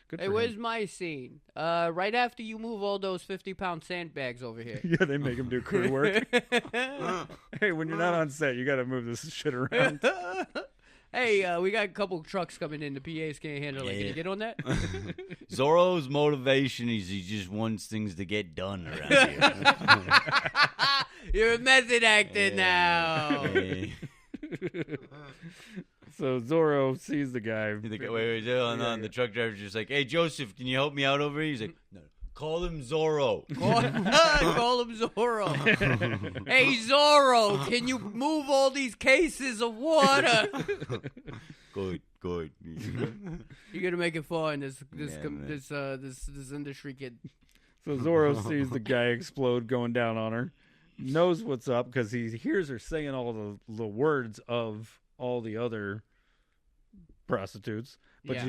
Good for Hey, him. where's my scene? Right after you move all those 50-pound sandbags over here. Yeah, they make him do crew work. Hey, when you're not on set, you got to move this shit around. Hey, we got a couple trucks coming in. The PAs can't handle it. Can you get on that? Zorro's motivation is he just wants things to get done around here. You're a method actor now. Hey. So Zorro sees the guy. Wait, hold on. The truck driver's just like, "Hey, Joseph, can you help me out over here?" He's like, "No, call him Zorro." Call him Zorro. Hey, Zorro, can you move all these cases of water? Good. You're gonna make it fun. This industry kid. So Zorro sees the guy explode going down on her, knows what's up because he hears her saying all the words of all the other prostitutes, but Yeah.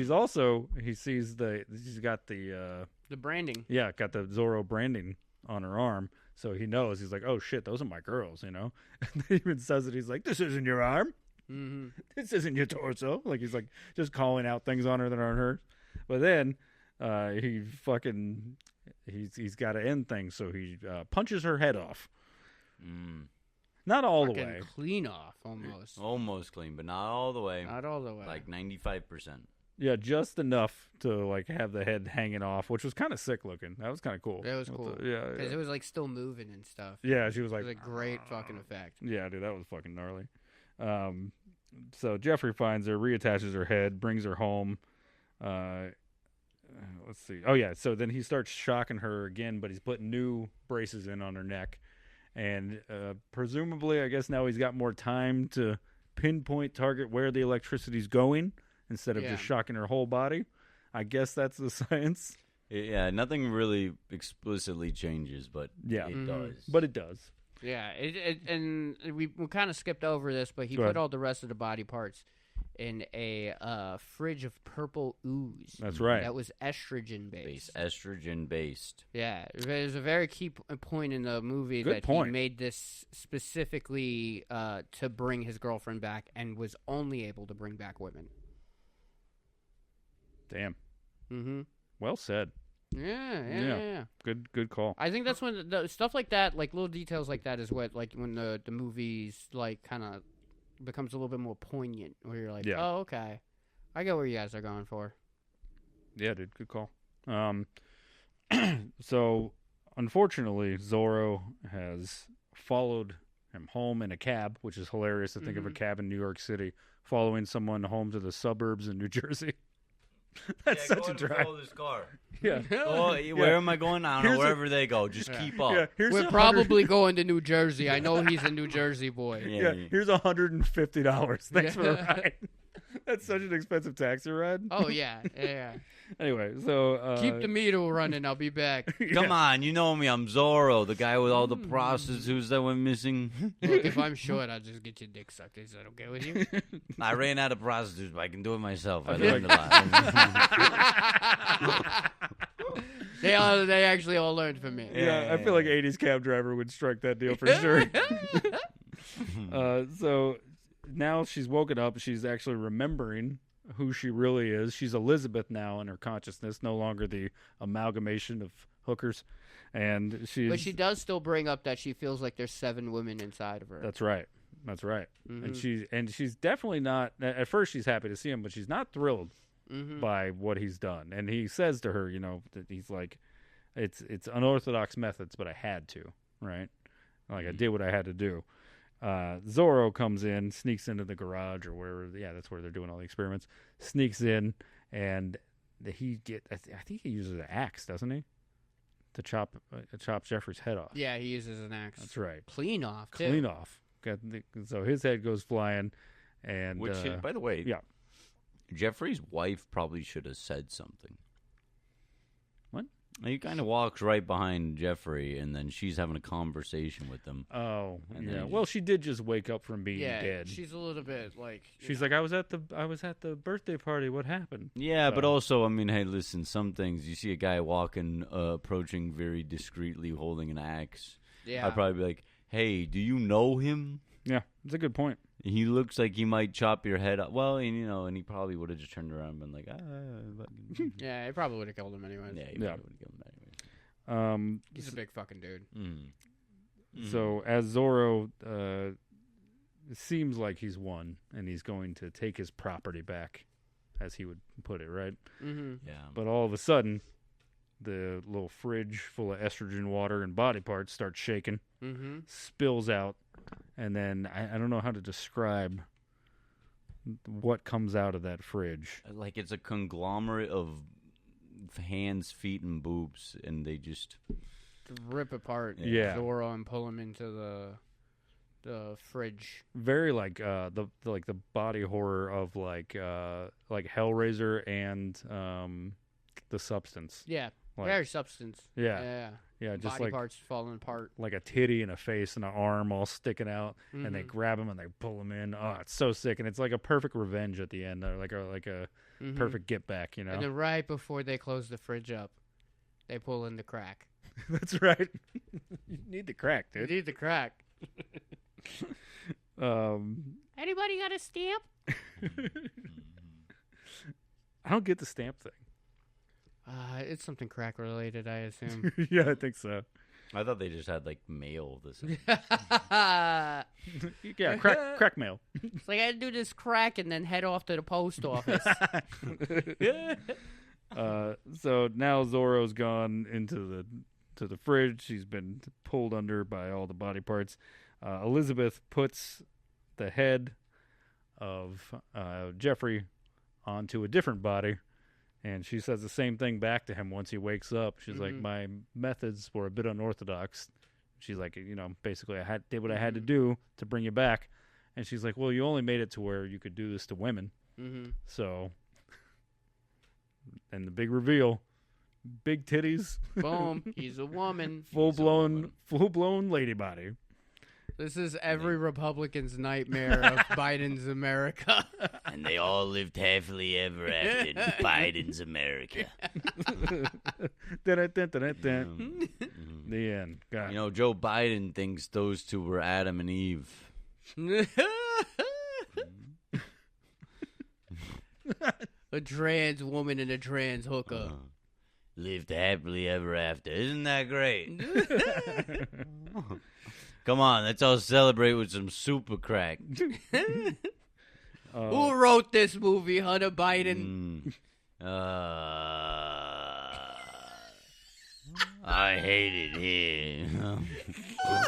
he sees she's got the branding. Yeah, got the Zorro branding on her arm, so he knows. He's like, "Oh shit, those are my girls," you know. And he even says it. He's like, "This isn't your arm. Mm-hmm. This isn't your torso." Like he's like just calling out things on her that aren't hers. But then he's got to end things, so he punches her head off. Not all the way. Clean off, almost. Almost clean, but not all the way. Not all the way. Like 95%. Yeah, just enough to like have the head hanging off, which was kind of sick looking. That was kind of cool. That was cool. Because it was like still moving and stuff. Yeah, she was like, it was a great fucking effect. Yeah, dude, that was fucking gnarly. So Jeffrey finds her, reattaches her head, brings her home. Let's see. Oh yeah, so then he starts shocking her again, but he's putting new braces in on her neck. And presumably, I guess now he's got more time to pinpoint, target where the electricity's going instead of just shocking her whole body. I guess that's the science. Yeah, nothing really explicitly changes, but it does. But it does. Yeah, and we kind of skipped over this, but he put all the rest of the body parts in a fridge of purple ooze. That's right. That was estrogen-based. Estrogen-based. Yeah, there's a very key point in the movie he made this specifically to bring his girlfriend back and was only able to bring back women. Damn. Mm-hmm. Well said. Yeah. Good call. I think that's when the stuff like that, like little details like that, is what like when the movies like kind of becomes a little bit more poignant, where you're like, oh, okay, I get where you guys are going for. Yeah, dude, good call. So unfortunately, Zorro has followed him home in a cab, which is hilarious to think of a cab in New York City following someone home to the suburbs in New Jersey. That's such a drive. Follow this car. Yeah. Where am I going? I don't know. Wherever they go, just keep up. Yeah, we're probably going to New Jersey. I know he's a New Jersey boy. Here's $150. Thanks for the ride. That's such an expensive taxi ride. Oh yeah. Anyway, so keep the meter running. I'll be back. Come on, you know me. I'm Zorro, the guy with all the prostitutes that went missing. Look, if I'm short, I'll just get your dick sucked. Is that okay with you? I ran out of prostitutes, but I can do it myself. I learned a lot. They actually all learned from me. Yeah, I feel like 80s cab driver would strike that deal for sure. So now she's woken up. She's actually remembering who she really is. She's Elizabeth now in her consciousness, no longer the amalgamation of hookers. And But she does still bring up that she feels like there's 7 women inside of her. That's right. Mm-hmm. And she's definitely not. At first, she's happy to see him, but she's not thrilled by what he's done. And he says to her, that he's like, "It's unorthodox methods, but I had to, right? Like I did what I had to do." Zorro comes in, sneaks into the garage or wherever. Yeah, that's where they're doing all the experiments. Sneaks in, and I think he uses an axe, doesn't he? To chop Jeffrey's head off. Yeah, he uses an axe. That's right. Clean off. So his head goes flying, and which, by the way, yeah, Jeffrey's wife probably should have said something. What? He kind of walks right behind Jeffrey, and then she's having a conversation with him. Oh, yeah. Well, she did just wake up from being dead. She's a little bit like. She's like, I was at the birthday party. What happened? Yeah, but also, I mean, hey, listen. Some things you see a guy walking, approaching very discreetly, holding an axe. Yeah, I'd probably be like, "Hey, do you know him?" Yeah, that's a good point. He looks like he might chop your head off. Well, and he probably would have just turned around and been like, yeah, he probably would have killed him anyways. Yeah, he probably would have killed him anyways. He's a big fucking dude. So as Zorro, it seems like he's won, and he's going to take his property back, as he would put it, right? Yeah. But all of a sudden, the little fridge full of estrogen water and body parts starts shaking, spills out, and then I don't know how to describe what comes out of that fridge. Like it's a conglomerate of hands, feet, and boobs, and they just rip apart Zorro and pull him into the fridge. Very like the body horror of like Hellraiser and The Substance. Yeah, like, very Substance. Yeah, just body like parts falling apart, like a titty and a face and an arm all sticking out, and they grab him and they pull him in. Oh, it's so sick, and it's like a perfect revenge at the end, or like a perfect get back, And then right before they close the fridge up, they pull in the crack. That's right. You need the crack, dude. You need the crack. Anybody got a stamp? I don't get the stamp thing. It's something crack related, I assume. Yeah, I think so. I thought they just had like mail. Yeah, crack mail. It's like I do this crack and then head off to the post office. So now Zorro's gone into the fridge. She's been pulled under by all the body parts. Elizabeth puts the head of Jeffrey onto a different body. And she says the same thing back to him once he wakes up. She's like, my methods were a bit unorthodox. She's like, basically I did what I had to do to bring you back. And she's like, well, you only made it to where you could do this to women. So, and the big reveal, big titties. Boom, he's a woman. Full blown lady body. This is every Republican's nightmare of Biden's America. And they all lived happily ever after in Biden's America. The end. God. Joe Biden thinks those two were Adam and Eve. A trans woman and a trans hooker. Lived happily ever after. Isn't that great? Come on, let's all celebrate with some super crack. Who wrote this movie, Hunter Biden? I hate it here. All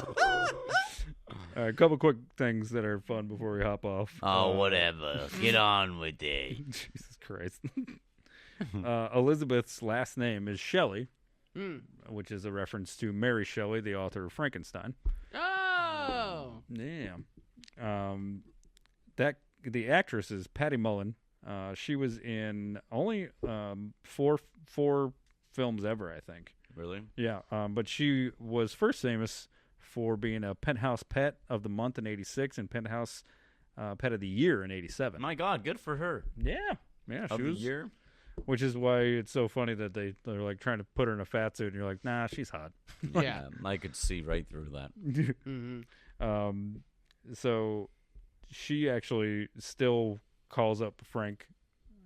right, a couple quick things that are fun before we hop off. Oh, whatever. Get on with it. Jesus Christ. Elizabeth's last name is Shelley, which is a reference to Mary Shelley, the author of Frankenstein. Oh! Yeah. The actress is Patty Mullen. She was in only four films ever, I think. Really? Yeah. But she was first famous for being a Penthouse Pet of the Month in '86 and Penthouse Pet of the Year in '87. My God, good for her. Yeah. Yeah. Of the year? Which is why it's so funny that they're like trying to put her in a fat suit, and you're like, nah, she's hot. Yeah. I could see right through that. So she actually still calls up Frank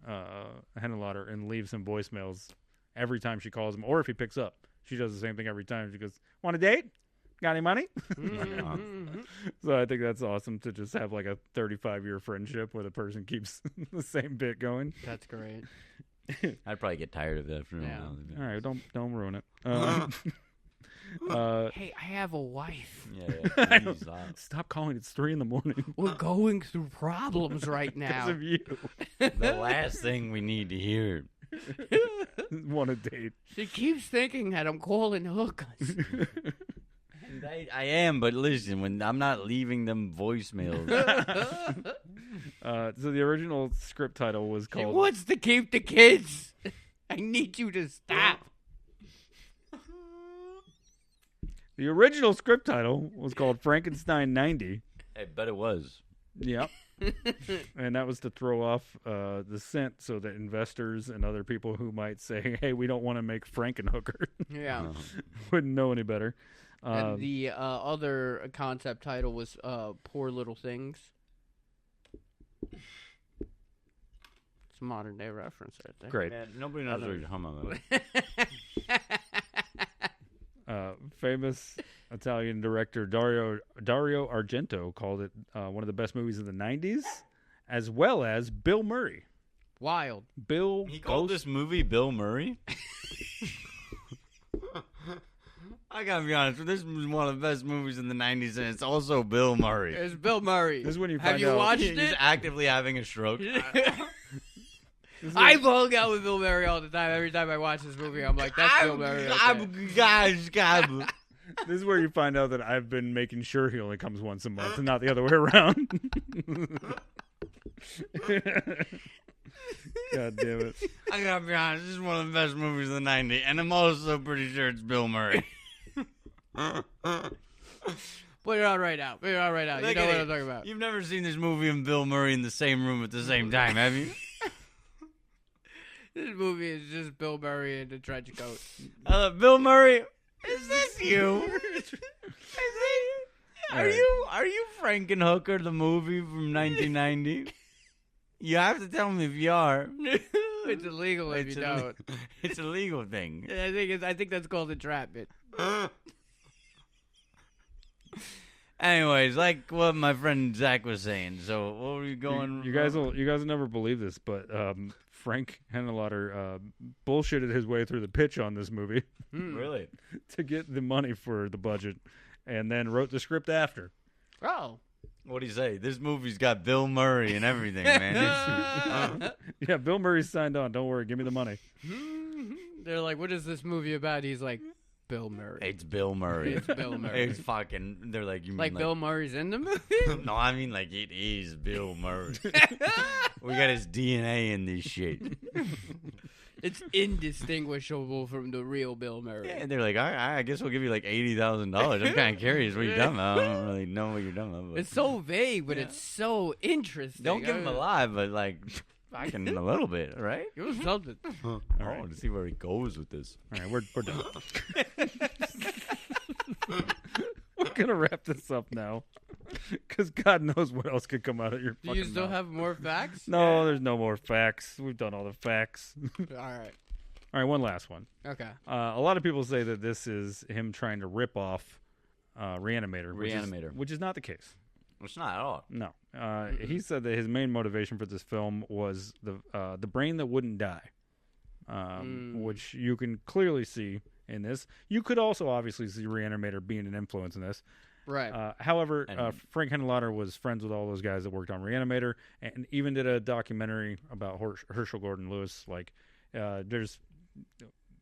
Henenlotter and leaves him voicemails every time she calls him, or if he picks up. She does the same thing every time. She goes, "Want a date? Got any money?" So I think that's awesome to just have like a 35-year friendship where the person keeps the same bit going. That's great. I'd probably get tired of that. All right, don't ruin it. Hey, I have a wife. Yeah, please, Stop calling. It's 3 a.m. We're going through problems right now. Because of you. the last thing we need to hear. Want a date? She keeps thinking that I'm calling hookers. And I am, but listen, when I'm not leaving them voicemails. So the original script title was She called... wants to keep the kids. I need you to stop. The original script title was called Frankenstein 90. I bet it was. Yep. And that was to throw off the scent so that investors and other people who might say, hey, we don't want to make Frankenhooker Yeah. wouldn't know any better. And the other concept title was Poor Little Things. It's a modern day reference right there. Great. Man, nobody knows what you're talking about. Famous Italian director Dario Argento called it one of the best movies of the 90s, as well as Bill Murray. Wild. He called this movie Bill Murray? I gotta be honest, this was one of the best movies in the 90s, and it's also Bill Murray. It's Bill Murray. This is when you Have find you out watched He's it? actively having a stroke. I've hung out with Bill Murray all the time. Every time I watch this movie, I'm like, that's Bill Murray. This is where you find out that I've been making sure he only comes once a month and not the other way around. God damn it. I gotta be honest, this is one of the best movies of the 90s, and I'm also pretty sure it's Bill Murray. Put it on right now. You know what I'm talking about. You've never seen this movie and Bill Murray in the same room at the same time, have you? This movie is just Bill Murray in a trench coat. Bill Murray, is this you? Are you Frankenhooker, the movie from 1990? You have to tell me if you are. It's illegal if you don't. It's a legal thing. I think that's called entrapment. Anyways, like what my friend Zach was saying. So what were you going? You guys will never believe this, but Frank Henenlotter bullshitted his way through the pitch on this movie. Really? To get the money for the budget, and then wrote the script after. Oh. What'd he say? This movie's got Bill Murray and everything, man. Yeah, Bill Murray signed on. Don't worry, give me the money. They're like, what is this movie about? He's like, Bill Murray. It's Bill Murray. It's Bill Murray. It's fucking. They're like, you mean Like Bill Murray's in the movie? No, I mean like it is Bill Murray. We got his DNA in this shit. It's indistinguishable from the real Bill Murray. Yeah, and they're like, I guess we'll give you like $80,000. I'm kind of curious what you're talking about. I don't really know what you're talking about. But It's so vague, but it's so interesting. don't give him alive, but like fucking a little bit, right? Give him something. All right, to see where he goes with this. All right, we're done. We're gonna wrap this up now, because God knows what else could come out of your. Do you still have more facts? No, there's no more facts. We've done all the facts. All right. All right, one last one. Okay. A lot of people say that this is him trying to rip off Reanimator. Which is not the case. It's not at all. No. He said that his main motivation for this film was the brain that wouldn't die, which you can clearly see in this. You could also obviously see Reanimator being an influence in this. Right. However, Frank Henenlotter was friends with all those guys that worked on Reanimator, and even did a documentary about Herschel Gordon Lewis. Like, there's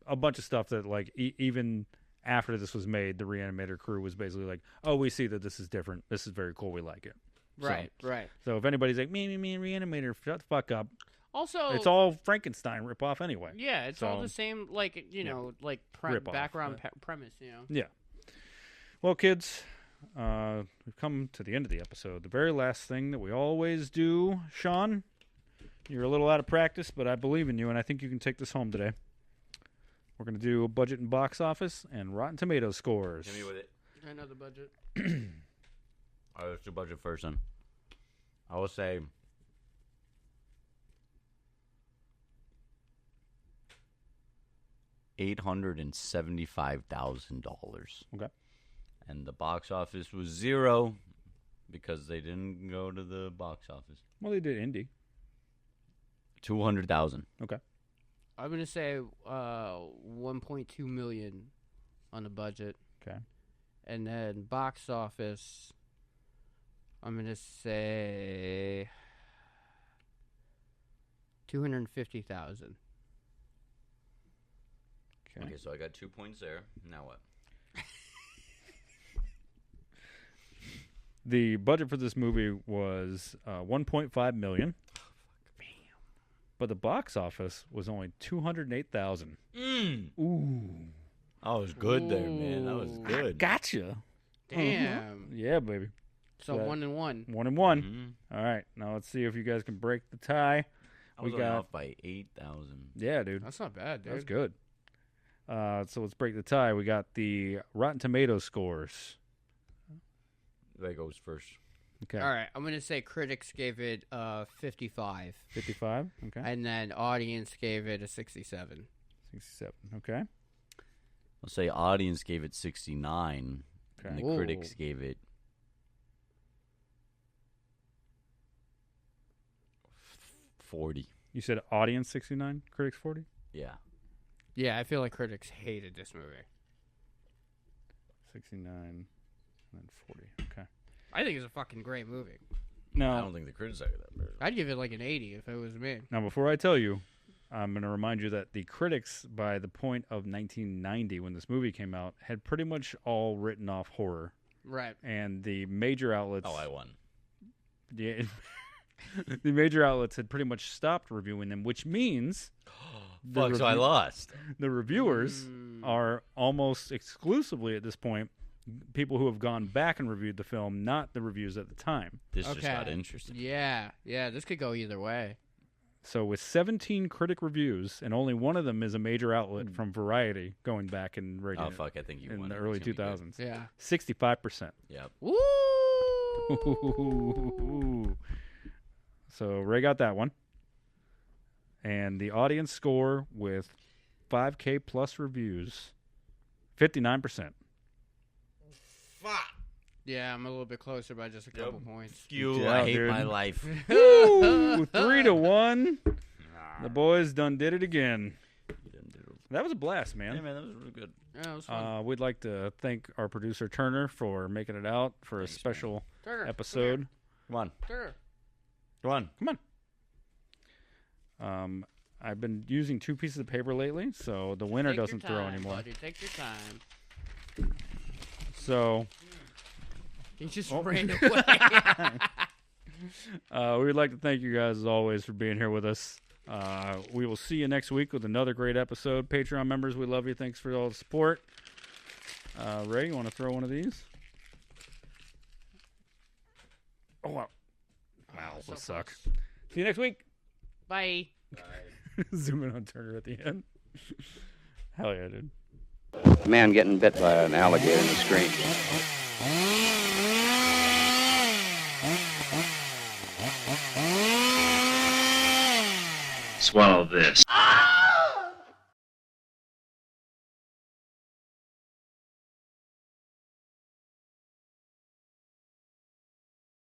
a bunch of stuff that, like, even after this was made, the Reanimator crew was basically like, "Oh, we see that this is different. This is very cool. We like it." Right. Right. So if anybody's like, me, Reanimator, shut the fuck up. Also, It's all Frankenstein ripoff anyway. yeah, it's all the same, like, you know, like Rip-off, background right. premise, you know. Yeah. Well, kids, we've come to the end of the episode. The very last thing that we always do, Sean, You're a little out of practice, but I believe in you, and I think you can take this home today. We're going to do a budget and box office and Rotten Tomatoes scores. Hit me with it. I know the budget. All right, let's do budget first then. I will say $875,000. Okay. And the box office was 0 because they didn't go to the box office. Well, they did indie. 200,000. Okay. I'm going to say 1.2 million on the budget. Okay. And then box office, I'm going to say 250,000. Okay, so I got 2 points there. Now what? The budget for this movie was $1.5 million. But the box office was only $208,000. Ooh. I was good there, man. That was good. Gotcha. Damn. Yeah, baby. So 1 and 1. 1 and 1. Mm-hmm. All right. Now let's see if you guys can break the tie. I was only off by 8,000. Yeah, dude. That's not bad, dude. That's good. So let's break the tie. We got the Rotten Tomatoes scores. That goes first. Okay. All right. I'm going to say critics gave it 55. 55. Okay. And then audience gave it a 67. 67. Okay. I'll say audience gave it 69. Okay. And the Whoa. critics gave it 40. You said audience 69, critics 40? Yeah. Yeah, I feel like critics hated this movie. 69 and then 40. Okay. I think it's a fucking great movie. I Now, don't think the critics are that bad. I'd give it like an 80 if it was me. now before I tell you, I'm going to remind you that the critics, by the point of 1990, when this movie came out, had pretty much all written off horror. Right. And the major outlets... Oh, I won. Yeah, the major outlets had pretty much stopped reviewing them, which means Fuck, so I lost. the reviewers are almost exclusively at this point people who have gone back and reviewed the film, not the reviews at the time. This just got interesting. Yeah, this could go either way. So with 17 critic reviews, and only one of them is a major outlet from Variety going back and rating Oh, fuck, I think you in won. the it. early It's gonna be 2000s. Yeah. 65%. good. Yep. Woo! So Ray got that one. And the audience score with 5K plus reviews, 59%. Fuck. Yeah, I'm a little bit closer by just a couple points. You, Yeah, I hate dude. my life. Woo! 3-1. The boys done did it again. That was a blast, man. Yeah, man, that was really good. Yeah, it was fun. We'd like to thank our producer Turner for making it out for a special episode. Come on. Turner. Come on. Come on. I've been using 2 pieces of paper lately, so the winner Take your doesn't throw time, anymore. Buddy. Take your time. So He just ran away. we would like to thank you guys as always for being here with us. We will see you next week with another great episode. Patreon members, we love you. Thanks for all the support. Ray, you want to throw one of these? Oh, wow. Wow, so this sucks. close. See you next week. Bye. Zoom in on Turner at the end. Hell yeah, dude. A man getting bit by an alligator in the screen. Swallow this.